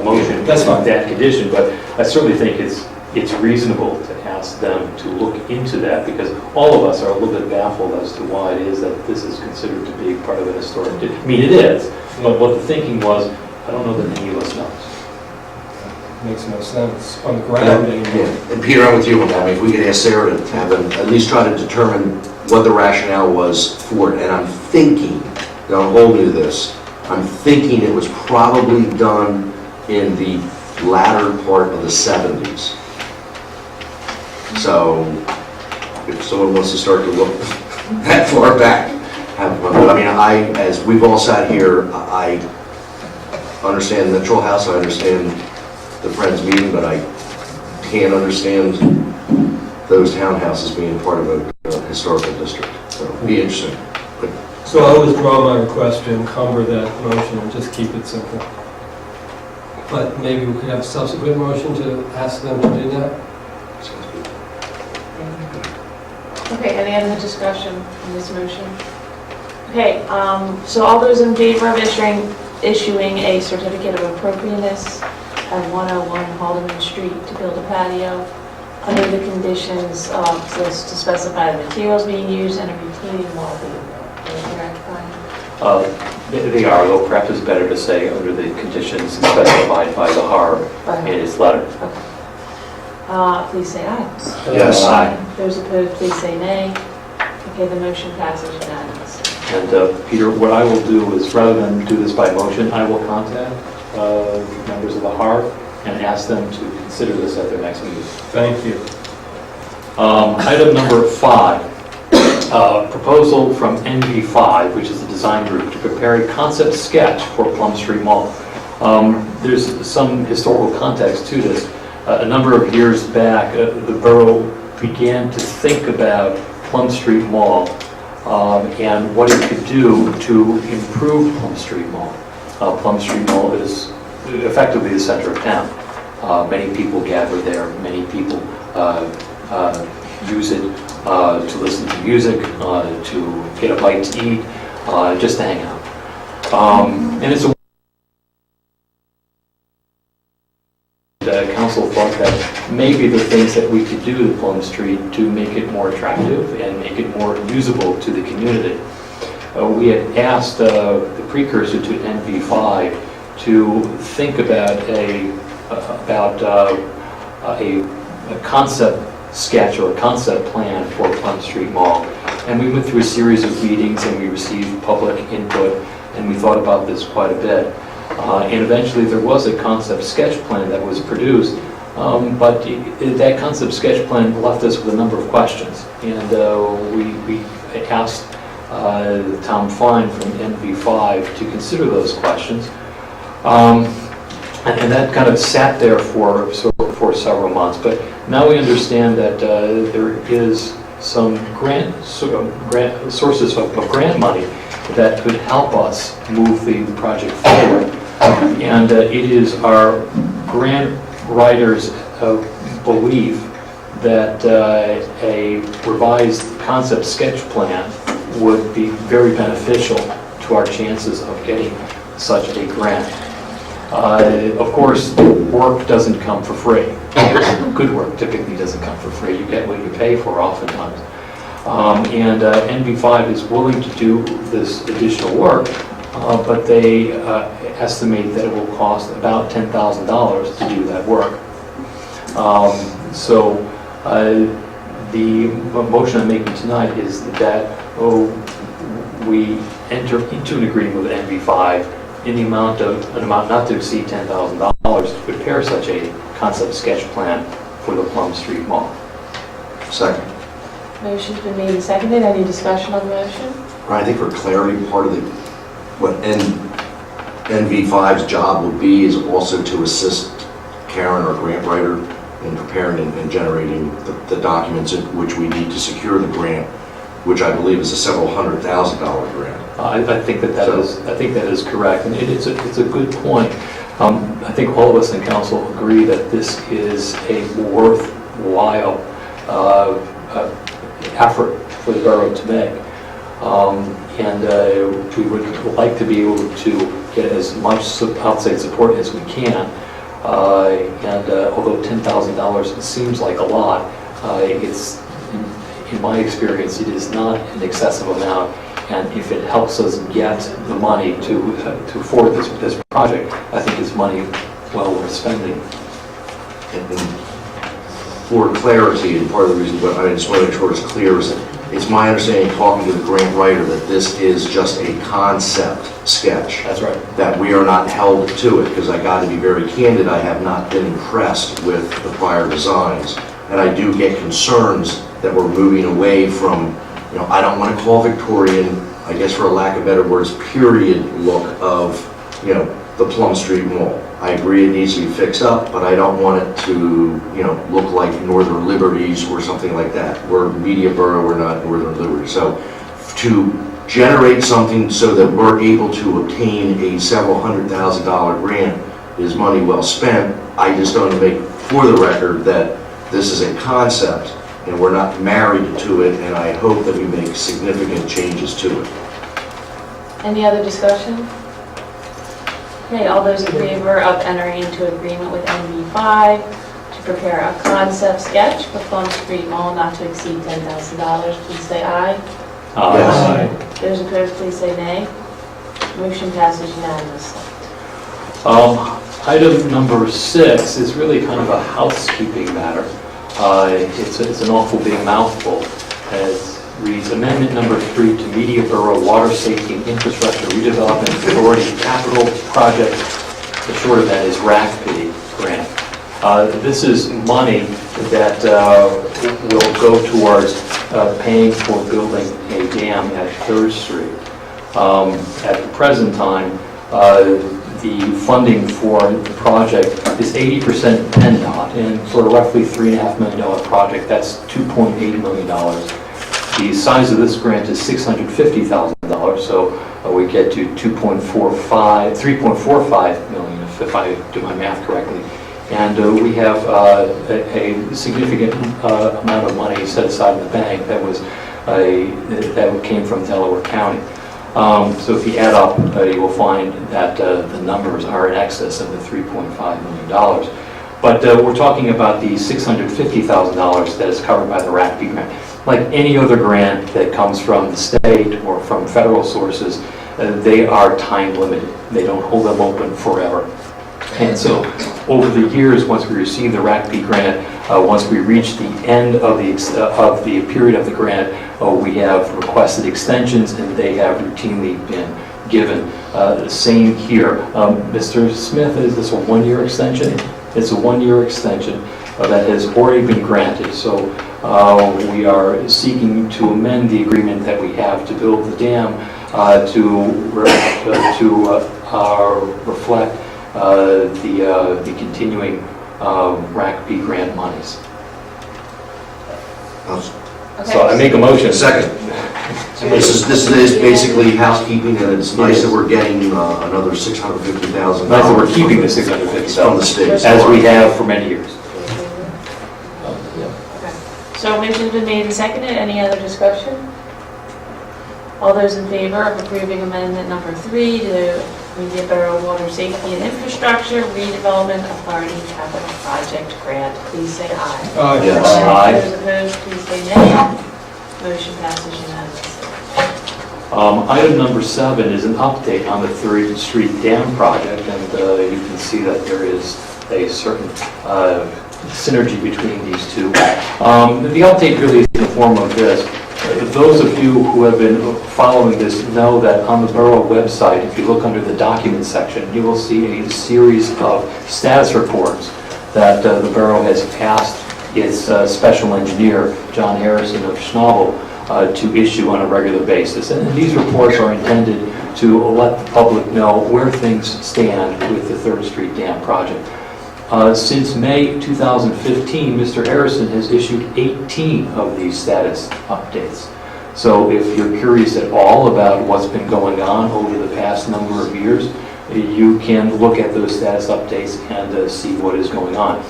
motion That's fine. with that condition, but I certainly think it's reasonable to ask them to look into that, because all of us are a little bit baffled as to why it is that this is considered to be part of an historic district. I mean, it is, but what the thinking was, I don't know that any of us knows. Makes no sense on the ground anymore. Yeah, and Peter, I'm with you on that. I mean, if we could ask Sarah to have them at least try to determine what the rationale was for it. And I'm thinking, don't hold me to this, I'm thinking it was probably done in the latter part of the 70s. So if someone wants to start to look that far back, have fun. But I mean, as we've all sat here, I understand the Troll House, I understand the Friends meeting, but I can't understand those townhouses being part of a historical district. So it'll be interesting. But So I withdraw my request to encumber that motion and just keep it simple. But maybe we could have a subsequent motion to ask them to do that? Okay, any other discussion on this motion? Okay, so all those in favor of issuing a certificate of appropriateness at 101 Haldeman Street to build a patio under the conditions to specify the materials being used and a retaining wall being built. Is that correct, Brian? They are, though perhaps it's better to say under the conditions specified by the HARB in its letter. Okay. Please say aye. yes. Those opposed, please say nay. Okay, the motion passes unanimously. And Peter, what I will do is, rather than do this by motion, I will contact members of the HARB and ask them to consider this at their next meeting. Thank you. Item number 5, proposal from NV5, which is the design group, to prepare a concept sketch for Plum Street Mall. There's some historical context to this. A number of years back, the borough began to think about Plum Street Mall and what it could do to improve Plum Street Mall. Plum Street Mall is effectively the center of town. Many people gather there, many people use it to listen to music, to get a bite to eat, just to hang out. And it's a council thought that maybe the things that we could do to Plum Street to make it more attractive and make it more usable to the community. We had asked the precursor to NV5 to think about a concept sketch or a concept plan for Plum Street Mall. And we went through a series of meetings and we received public input and we thought about this quite a bit. And eventually there was a concept sketch plan that was produced, but that concept sketch plan left us with a number of questions. And we asked Tom Fine from NV5 to consider those questions. And that kind of sat there for several months. But now we understand that there is some sources of grant money that could help us move the project forward. And it is our grant writers' belief that a revised concept sketch plan would be very beneficial to our chances of getting such a grant. Of course, work doesn't come for free. Good work typically doesn't come for free. You get what you pay for oftentimes. And NV5 is willing to do this additional work, but they estimate that it will cost about $10,000 to do that work. So the motion I'm making tonight is that we enter into an agreement with NV5 in the amount not to exceed $10,000 to prepare such a concept sketch plan for the Plum Street Mall. Second. Motion's been made and seconded. Any discussion on the motion? I think for clarity, part of what NV5's job will be is also to assist Karen, our grant writer, in preparing and generating the documents in which we need to secure the grant, which I believe is a several $100,000 grant. I think that is correct, and it's a good point. I think all of us in council agree that this is a worthwhile effort for the borough to make. And we would like to be able to get as much outside support as we can. Although $10,000 seems like a lot, it's, in my experience, it is not an excessive amount. And if it helps us get the money to afford this project, I think it's money well worth spending. And for clarity, and part of the reason, but I just want to make sure it's clear, is that it's my understanding, talking to the grant writer, that this is just a concept sketch. That's right. That we are not held to it, because I got to be very candid, I have not been impressed with the prior designs. And I do get concerns that we're moving away from, I don't want to call Victorian, I guess for a lack of better words, period look of, the Plum Street Mall. I agree it needs to be fixed up, but I don't want it to, look like Northern Liberties or something like that. We're Media Borough, we're not Northern Liberty. So to generate something so that we're able to obtain a several $100,000 grant is money well spent. I just want to make for the record that this is a concept and we're not married to it, and I hope that we make significant changes to it. Any other discussion? Okay, all those in favor of entering into agreement with NV5 to prepare a concept sketch for Plum Street Mall not to exceed $10,000, please say aye. Yes. Those opposed, please say nay. Motion passes unanimously. Item number 6 is really kind of a housekeeping matter. It's an awful big mouthful. It reads Amendment number 3 to Media Borough Water Safety and Infrastructure Redevelopment Authority Capital Project. The short of that is RACP grant. This is money that will go towards paying for building a dam at 3rd Street. At the present time, the funding for the project is 80% PennDOT, and for a roughly $3.5 million project, that's $2.8 million. The size of this grant is $650,000, so we get to 3.45 million, if I do my math correctly. And we have a significant amount of money set aside in the bank that came from Delaware County. So if you add up, you will find that the numbers are in excess of the $3.5 million. But we're talking about the $650,000 that is covered by the RACP grant. Like any other grant that comes from the state or from federal sources, they are time limited. They don't hold them open forever. And so over the years, once we receive the RACP grant, once we reach the end of the period of the grant, we have requested extensions, and they have routinely been given. The same here. Mr. Smith, is this a one-year extension? It's a one-year extension that has already been granted. So we are seeking to amend the agreement that we have to build the dam to reflect the continuing RACP grant monies. So I make a motion. Second. This is basically housekeeping, and it's nice that we're getting another $650,000. Nice that we're keeping the $650,000 from the state, as we have for many years. So motion's been made and seconded. Any other discussion? All those in favor of approving amendment number 3 to Media Borough Water Safety and Infrastructure Redevelopment Authority Capital Project Grant, please say aye. Yes. Aye. Those opposed, please say nay. Motion passes unanimously. Item number 7 is an update on the 3rd Street Dam project, and you can see that there is a certain synergy between these two. The update really is in the form of this. Those of you who have been following this know that on the Borough website, if you look under the documents section, you will see a series of status reports that the Borough has asked its special engineer, John Harrison of Schnabel, to issue on a regular basis. And these reports are intended to let the public know where things stand with the 3rd Street Dam project. Since May 2015, Mr. Harrison has issued 18 of these status updates. So if you're curious at all about what's been going on over the past number of years, you can look at those status updates and see what is going on.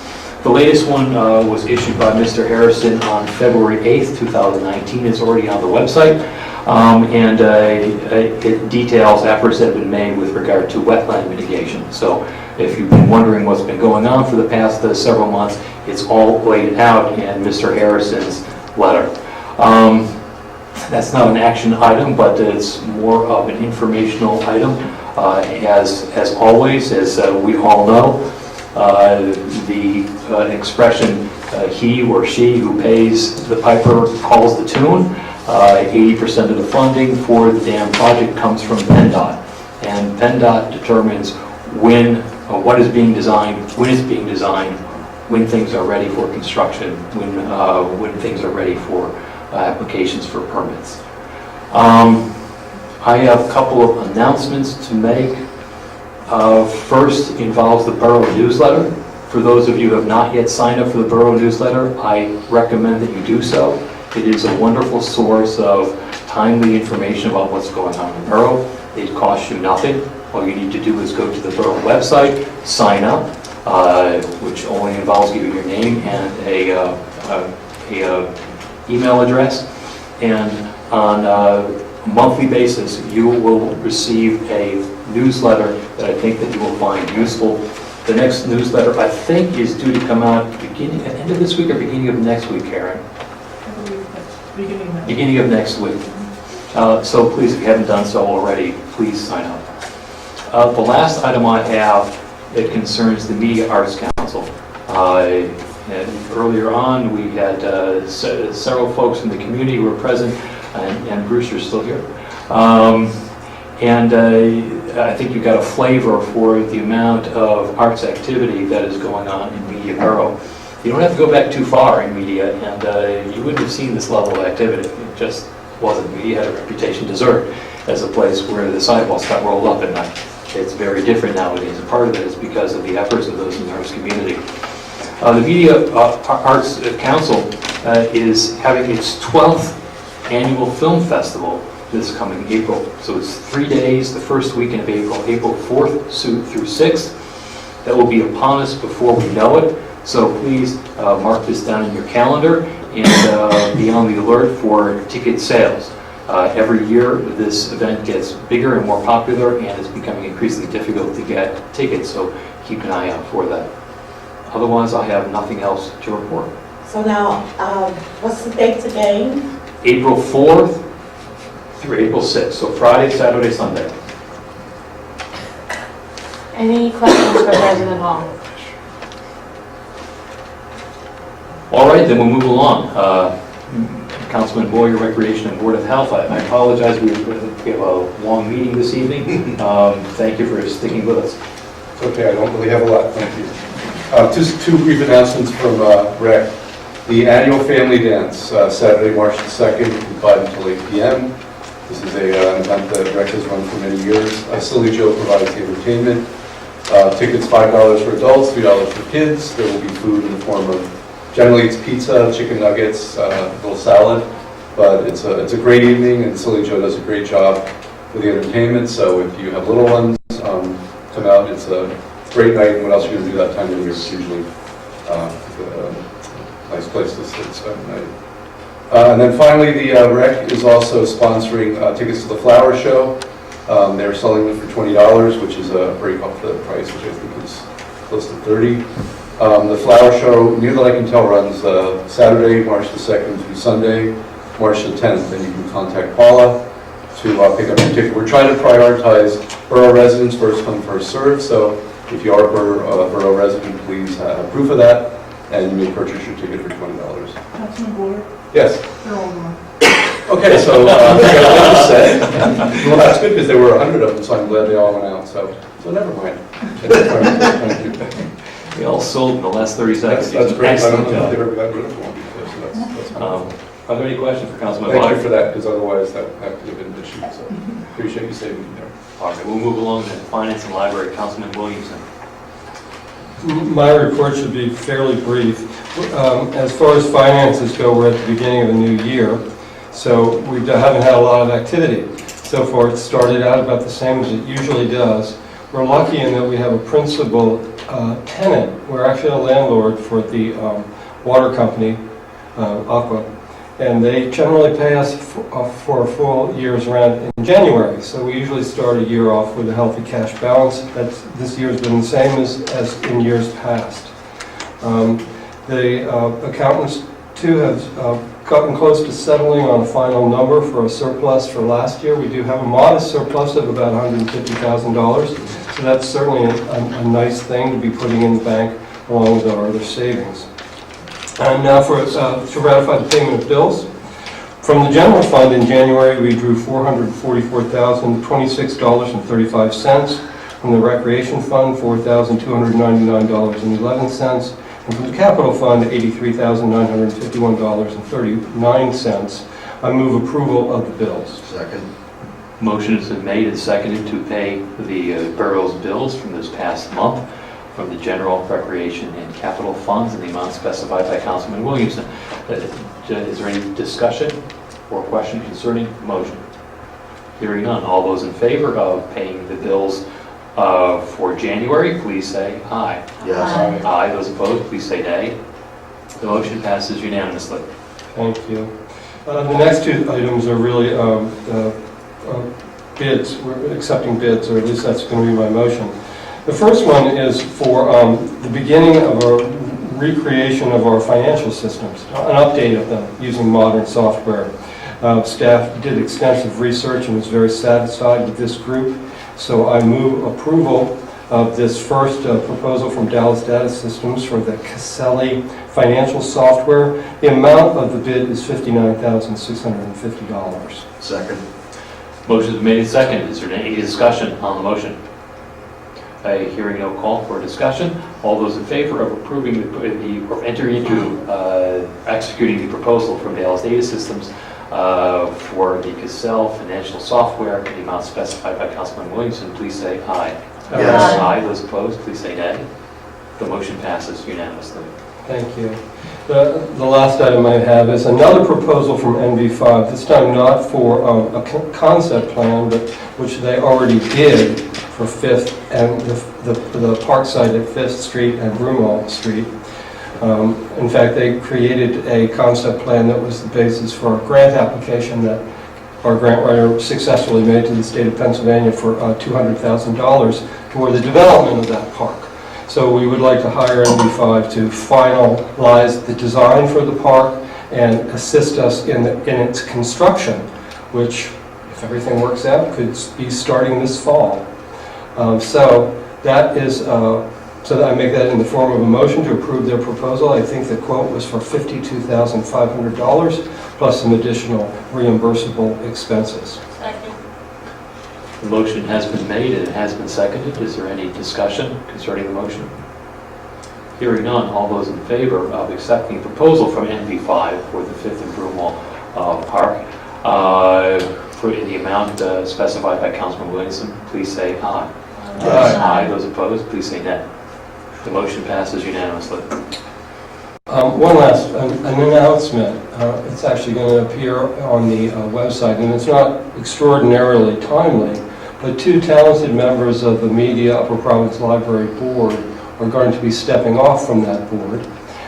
The latest one was issued by Mr. Harrison on February 8th, 2019. It's already on the website, and it details efforts that have been made with regard to wetland mitigation. So if you've been wondering what's been going on for the past several months, it's all laid out in Mr. Harrison's letter. That's not an action item, but it's more of an informational item. As always, as we all know, the expression he or she who pays the piper calls the tune. 80% of the funding for the dam project comes from PennDOT, and PennDOT determines what is being designed, when it's being designed, when things are ready for construction, when things are ready for applications for permits. I have a couple of announcements to make. First involves the Borough newsletter. For those of you who have not yet signed up for the Borough newsletter, I recommend that you do so. It is a wonderful source of timely information about what's going on in the Borough. It costs you nothing. All you need to do is go to the Borough website, sign up, which only involves giving your name and a email address, and on a monthly basis you will receive a newsletter that I think that you will find useful. The next newsletter I think is due to come out at the end of this week or beginning of next week, Karen? I believe that's Beginning of next week. So please, if you haven't done so already, please sign up. The last item I have, it concerns the Media Arts Council. And earlier on, we had several folks in the community who were present, and Bruce, you're still here. I think you got a flavor for the amount of arts activity that is going on in Media Borough. You don't have to go back too far in media, and you wouldn't have seen this level of activity. It just wasn't. Media had a reputation to deserve as a place where the sidewalks got rolled up at night. It's very different nowadays, and part of it is because of the efforts of those in the arts community. The Media Arts Council is having its 12th annual film festival this coming April. So it's 3 days, the first weekend of April, April 4th through 6th. That will be upon us before we know it. So please mark this down in your calendar and be on the alert for ticket sales. Every year this event gets bigger and more popular, and it's becoming increasingly difficult to get tickets, so keep an eye out for that. Otherwise, I have nothing else to report. So now, what's the date again? April 4th through April 6th, so Friday, Saturday, Sunday. Any questions for President Hall? All right, then we'll move along. Councilman Boyer, Recreation and Board of Health, I apologize, we have a long meeting this evening. Thank you for sticking with us. It's okay, I don't really have a lot, thank you. Just two brief announcements from Rec. The annual family dance, Saturday, March the 2nd, from 5 until 8 p.m. This is an event that Rec has run for many years. Silly Joe provides the entertainment. Tickets $5 for adults, $3 for kids. There will be food in the form of, generally it's pizza, chicken nuggets, a little salad, but it's a great evening, and Silly Joe does a great job with the entertainment. So if you have little ones, come out. It's a great night, and what else are you going to do that time of year? It's usually a nice place to spend the night. And then finally, the Rec is also sponsoring tickets to the Flower Show. They're selling them for $20, which is a break off the price, which I think is close to $30. The Flower Show, near that I can tell, runs Saturday, March the 2nd through Sunday, March the 10th, and you can contact Paula to pick up your ticket. We're trying to prioritize Borough residents, first come, first served, so if you are a Borough resident, please have proof of that, and you may purchase your ticket for $20. Councilman Boyer, Yes. they're all gone. Okay, so I got to say, well, that's good because there were 100 of them, so I'm glad they all went out. So never mind. Thank you. They all sold in the last 30 seconds. That's great. I don't Excellent know if they job. ever got rid of one before, so that's Are there any questions for Councilman Thank Boyer? you for that, because otherwise that could have been an issue. So appreciate you saving me there. All right, we'll move along to Finance and Library. Councilman Williamson. My report should be fairly brief. As far as finances go, we're at the beginning of a new year. So we haven't had a lot of activity. So far, it started out about the same as it usually does. We're lucky in that we have a principal tenant. We're actually a landlord for the water company, Aqua, and they generally pay us for a full year's rent in January. So we usually start a year off with a healthy cash balance. This year's been the same as in years past. The accountants, too, have gotten close to settling on a final number for a surplus for last year. We do have a modest surplus of about $150,000, so that's certainly a nice thing to be putting in the bank along with our other savings. And now to ratify the payment of bills. From the general fund in January, we drew $444,026.35. From the recreation fund, $4,299.11. And from the capital fund, $83,951.39. I move approval of the bills. Second. Motion has been made and seconded to pay the borough's bills from this past month from the general, recreation, and capital funds in the amount specified by Councilman Williamson. Is there any discussion or question concerning the motion? Hearing none. All those in favor of paying the bills for January, please say aye. Yes. Aye. Aye. Those opposed, please say nay. The motion passes unanimously. Thank you. The next two items are really bids. We're accepting bids, or at least that's going to be my motion. The first one is for the beginning of a recreation of our financial systems, an update of them using modern software. Staff did extensive research and was very satisfied with this group. So I move approval of this first proposal from Dallas Data Systems for the Caselli financial software. The amount of the bid is $59,650. Second. Motion is made and seconded. Is there any discussion on the motion? Hearing no call for discussion. All those in favor of approving or entering into executing the proposal from Dallas Data Systems for the Cassell financial software in the amount specified by Councilman Williamson, please say aye. Yes. Aye. Those opposed, please say nay. The motion passes unanimously. Thank you. The last item I have is another proposal from NV5, this time not for a concept plan, but which they already did for 5th and the park site at 5th Street and Broomall Street. In fact, they created a concept plan that was the basis for a grant application that our grant writer successfully made to the state of Pennsylvania for $200,000 toward the development of that park. So we would like to hire NV5 to finalize the design for the park and assist us in its construction, which, if everything works out, could be starting this fall. So that is, so that I make that in the form of a motion to approve their proposal. I think the quote was for $52,500 plus some additional reimbursable expenses. Second. The motion has been made and it has been seconded. Is there any discussion concerning the motion? Hearing none. All those in favor of accepting the proposal from NV5 for the 5th and Broomall Park for the amount specified by Councilman Williamson, please say aye. Yes. Aye. Those opposed, please say nay. The motion passes unanimously. One last an announcement. It's actually going to appear on the website, and it's not extraordinarily timely, but two talented members of the Media Upper Province Library Board are going to be stepping off from that board.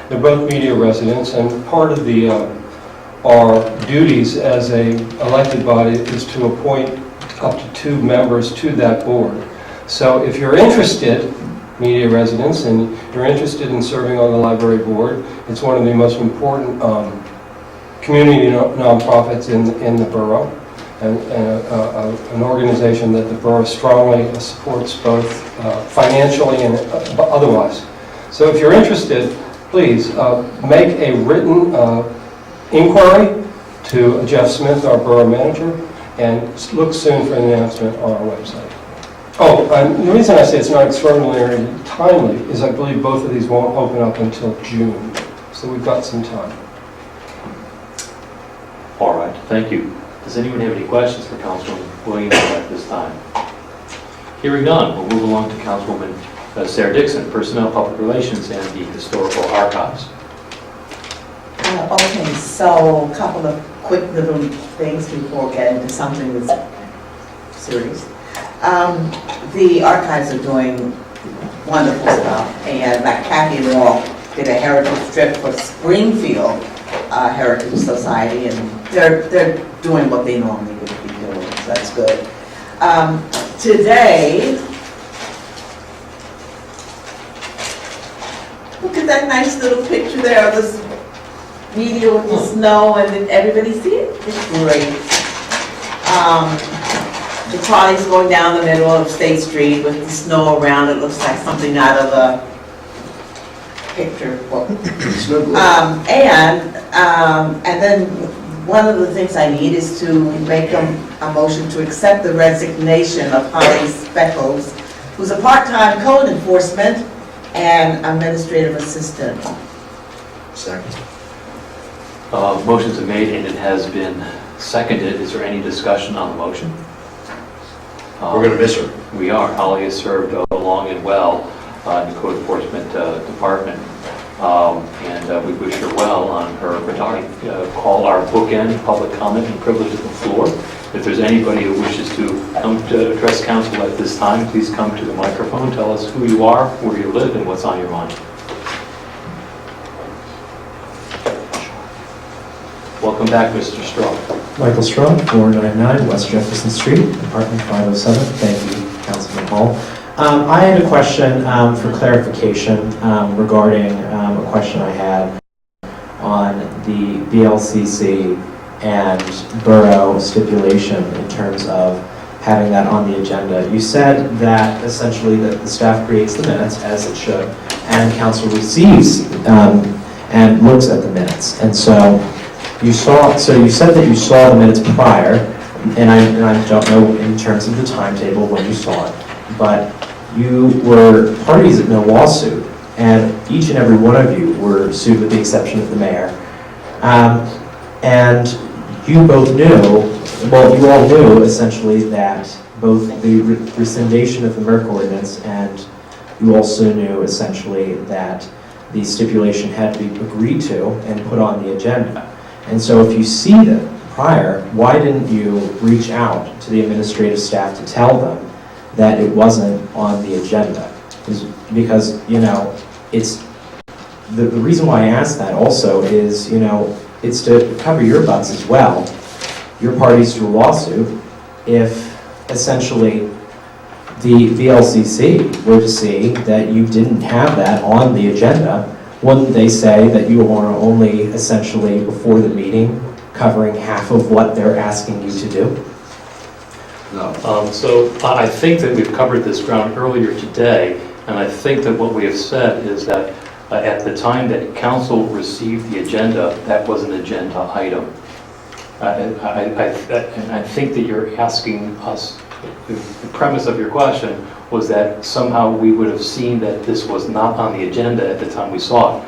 They're both media residents, and part of our duties as a elected body is to appoint up to 2 members to that board. So if you're interested, media residents, and you're interested in serving on the library board, it's one of the most important community nonprofits in the borough, and an organization that the borough strongly supports both financially and otherwise. So if you're interested, please make a written inquiry to Jeff Smith, our borough manager, and look soon for an announcement on our website. Oh, the reason I say it's not extraordinarily timely is I believe both of these won't open up until June, so we've got some time. All right, thank you. Does anyone have any questions for Councilman Williamson at this time? Hearing none, we'll move along to Councilwoman Sarah Dixon, Personnel, Public Relations, and the Historical Archives. Okay, so a couple of quick little things before getting to something that's serious. The archives are doing wonderful stuff, and like Kathy and Walt did a heritage trip for Springfield Heritage Society, and they're doing what they normally would be doing, so that's good. Today, look at that nice little picture there of this video with the snow, and did everybody see it? It's great. The trolley's going down the middle of State Street with the snow around. It looks like something out of a picture book. And then one of the things I need is to make a motion to accept the resignation of Holly Speckles, who's a part-time code enforcement and administrative assistant. Second. Motions are made and it has been seconded. Is there any discussion on the motion? We're going to miss her. We are. Holly has served long and well in the code enforcement department, and we wish her well on her retirement. Call our bookend public comment and privilege of the floor. If there's anybody who wishes to come to address council at this time, please come to the microphone. Tell us who you are, where you live, and what's on your mind. Welcome back, Mr. Straw. Michael Straw, 499 West Jefferson Street, apartment 507. Thank you, Councilman Hall. I had a question for clarification regarding a question I had on the BLCC and Borough stipulation in terms of having that on the agenda. You said that essentially that the staff creates the minutes, as it should, and council receives and looks at the minutes. And so you said that you saw the minutes prior, and I don't know in terms of the timetable when you saw it, but you were parties at no lawsuit, and each and every one of you were sued with the exception of the mayor. And you both knew, well, you all knew essentially that both the rescindation of the Merck ordinance, and you also knew essentially that the stipulation had to be agreed to and put on the agenda. And so if you see that prior, why didn't you reach out to the administrative staff to tell them that it wasn't on the agenda? Because, you know, it's, the reason why I asked that also is, you know, it's to cover your butts as well, your parties to a lawsuit, if essentially the VLCC were to see that you didn't have that on the agenda. Wouldn't they say that you are only essentially before the meeting covering half of what they're asking you to do? No. So I think that we've covered this ground earlier today, and I think that what we have said is that at the time that council received the agenda, that was an agenda item. And I think that you're asking us, the premise of your question was that somehow we would have seen that this was not on the agenda at the time we saw it.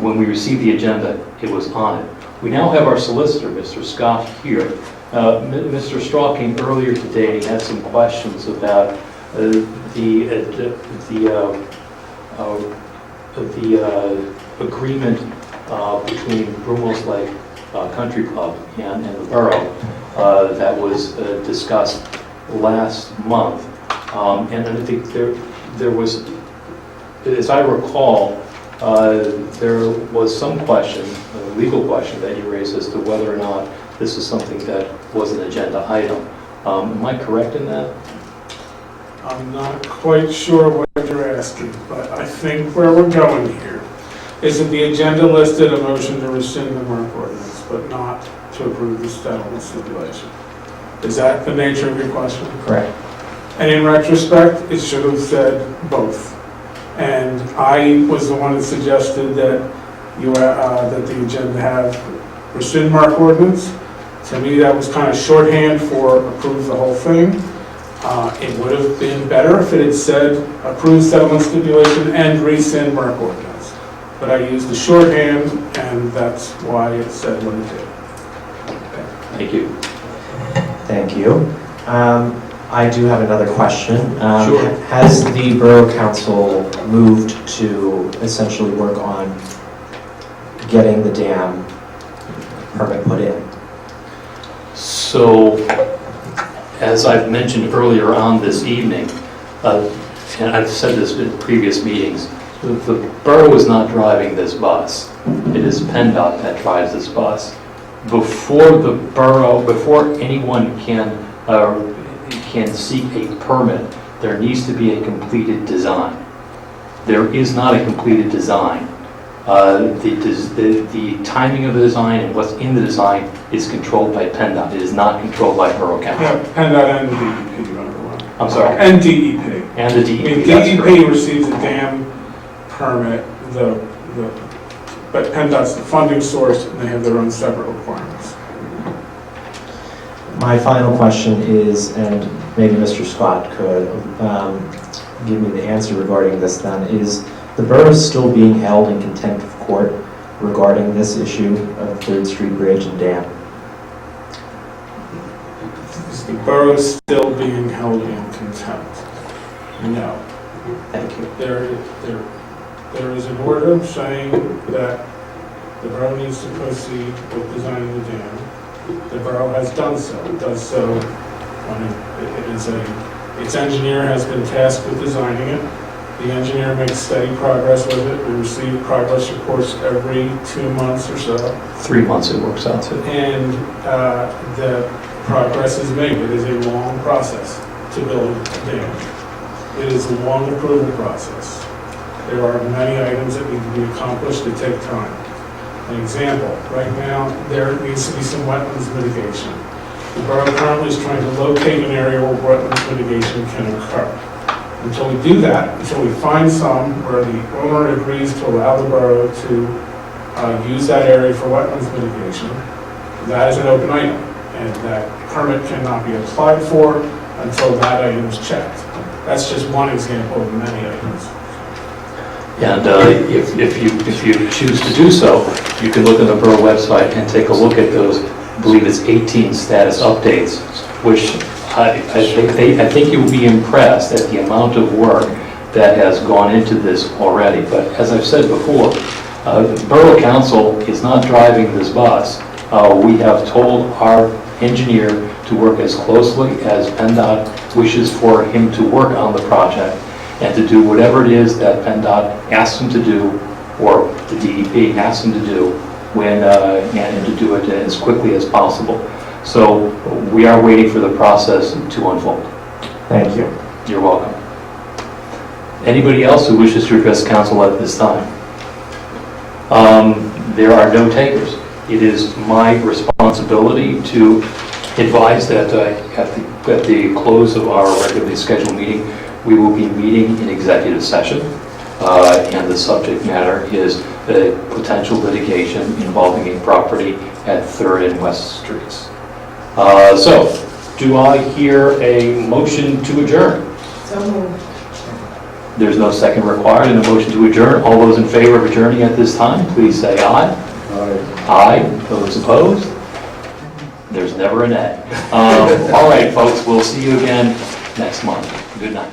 When we received the agenda, it was on it. We now have our solicitor, Mr. Scott, here. Mr. Straw came earlier today and he had some questions about the agreement between Brumos Lake Country Club and the Borough that was discussed last month. And I think there was, as I recall, there was some question, a legal question that you raised as to whether or not this is something that was an agenda item. Am I correct in that? I'm not quite sure what you're asking, but I think where we're going here is that the agenda listed a motion to rescind the Merck ordinance, but not to approve the settlement stipulation. Is that the nature of your question? Correct. And in retrospect, it should have said both. And I was the one that suggested that that the agenda have rescind Merck ordinance. To me, that was kind of shorthand for approve the whole thing. It would have been better if it had said approve settlement stipulation and rescind Merck ordinance. But I used the shorthand, and that's why it said what it did. Thank you. Thank you. I do have another question. Sure. Has the Borough Council moved to essentially work on getting the dam permit put in? So, as I've mentioned earlier on this evening, and I've said this in previous meetings, the borough is not driving this bus. It is PennDOT that drives this bus. Before the borough, before anyone can seek a permit, there needs to be a completed design. There is not a completed design. The timing of the design and what's in the design is controlled by PennDOT. It is not controlled by Borough Council. Yeah, PennDOT and the DEP, number one. I'm sorry. And DEP. And the DEP. I mean, that's DEP correct. receives a dam permit, but PennDOT's the funding source, and they have their own separate requirements. My final question is, and maybe Mr. Scott could give me the answer regarding this then, is the borough still being held in contempt of court regarding this issue of 3rd Street Bridge and dam? Is the borough still being held in contempt? No. Thank you. There is an order saying that the borough needs to proceed with designing the dam. The borough has done so. It does so when its engineer has been tasked with designing it. The engineer makes steady progress with it. We receive progress reports every 2 months or so. 3 months it works out to. And the progress is made. It is a long process to build a dam. It is a long approval process. There are many items that need to be accomplished that take time. An example, right now, there needs to be some wetlands mitigation. The borough currently is trying to locate an area where wetlands mitigation can occur. Until we do that, until we find some where the owner agrees to allow the borough to use that area for wetlands mitigation, that is an open item, and that permit cannot be applied for until that item is checked. That's just one example of many items. And if you choose to do so, you can look on the borough website and take a look at those, I believe it's 18 status updates, which I think you'll be impressed at the amount of work that has gone into this already. But as I've said before, the Borough Council is not driving this bus. We have told our engineer to work as closely as PennDOT wishes for him to work on the project and to do whatever it is that PennDOT asks him to do, or the DEP asks him to do, and to do it as quickly as possible. So we are waiting for the process to unfold. Thank you. You're welcome. Anybody else who wishes to address council at this time? There are no takers. It is my responsibility to advise that at the close of our regularly scheduled meeting, we will be meeting in executive session, and the subject matter is the potential litigation involving a property at 3rd and West Streets. So, do I hear a motion to adjourn? So moved. There's no second required and a motion to adjourn. All those in favor of adjourning at this time, please say aye. Aye. Aye. Those opposed? There's never an nay. All right, folks, we'll see you again next month. Good night.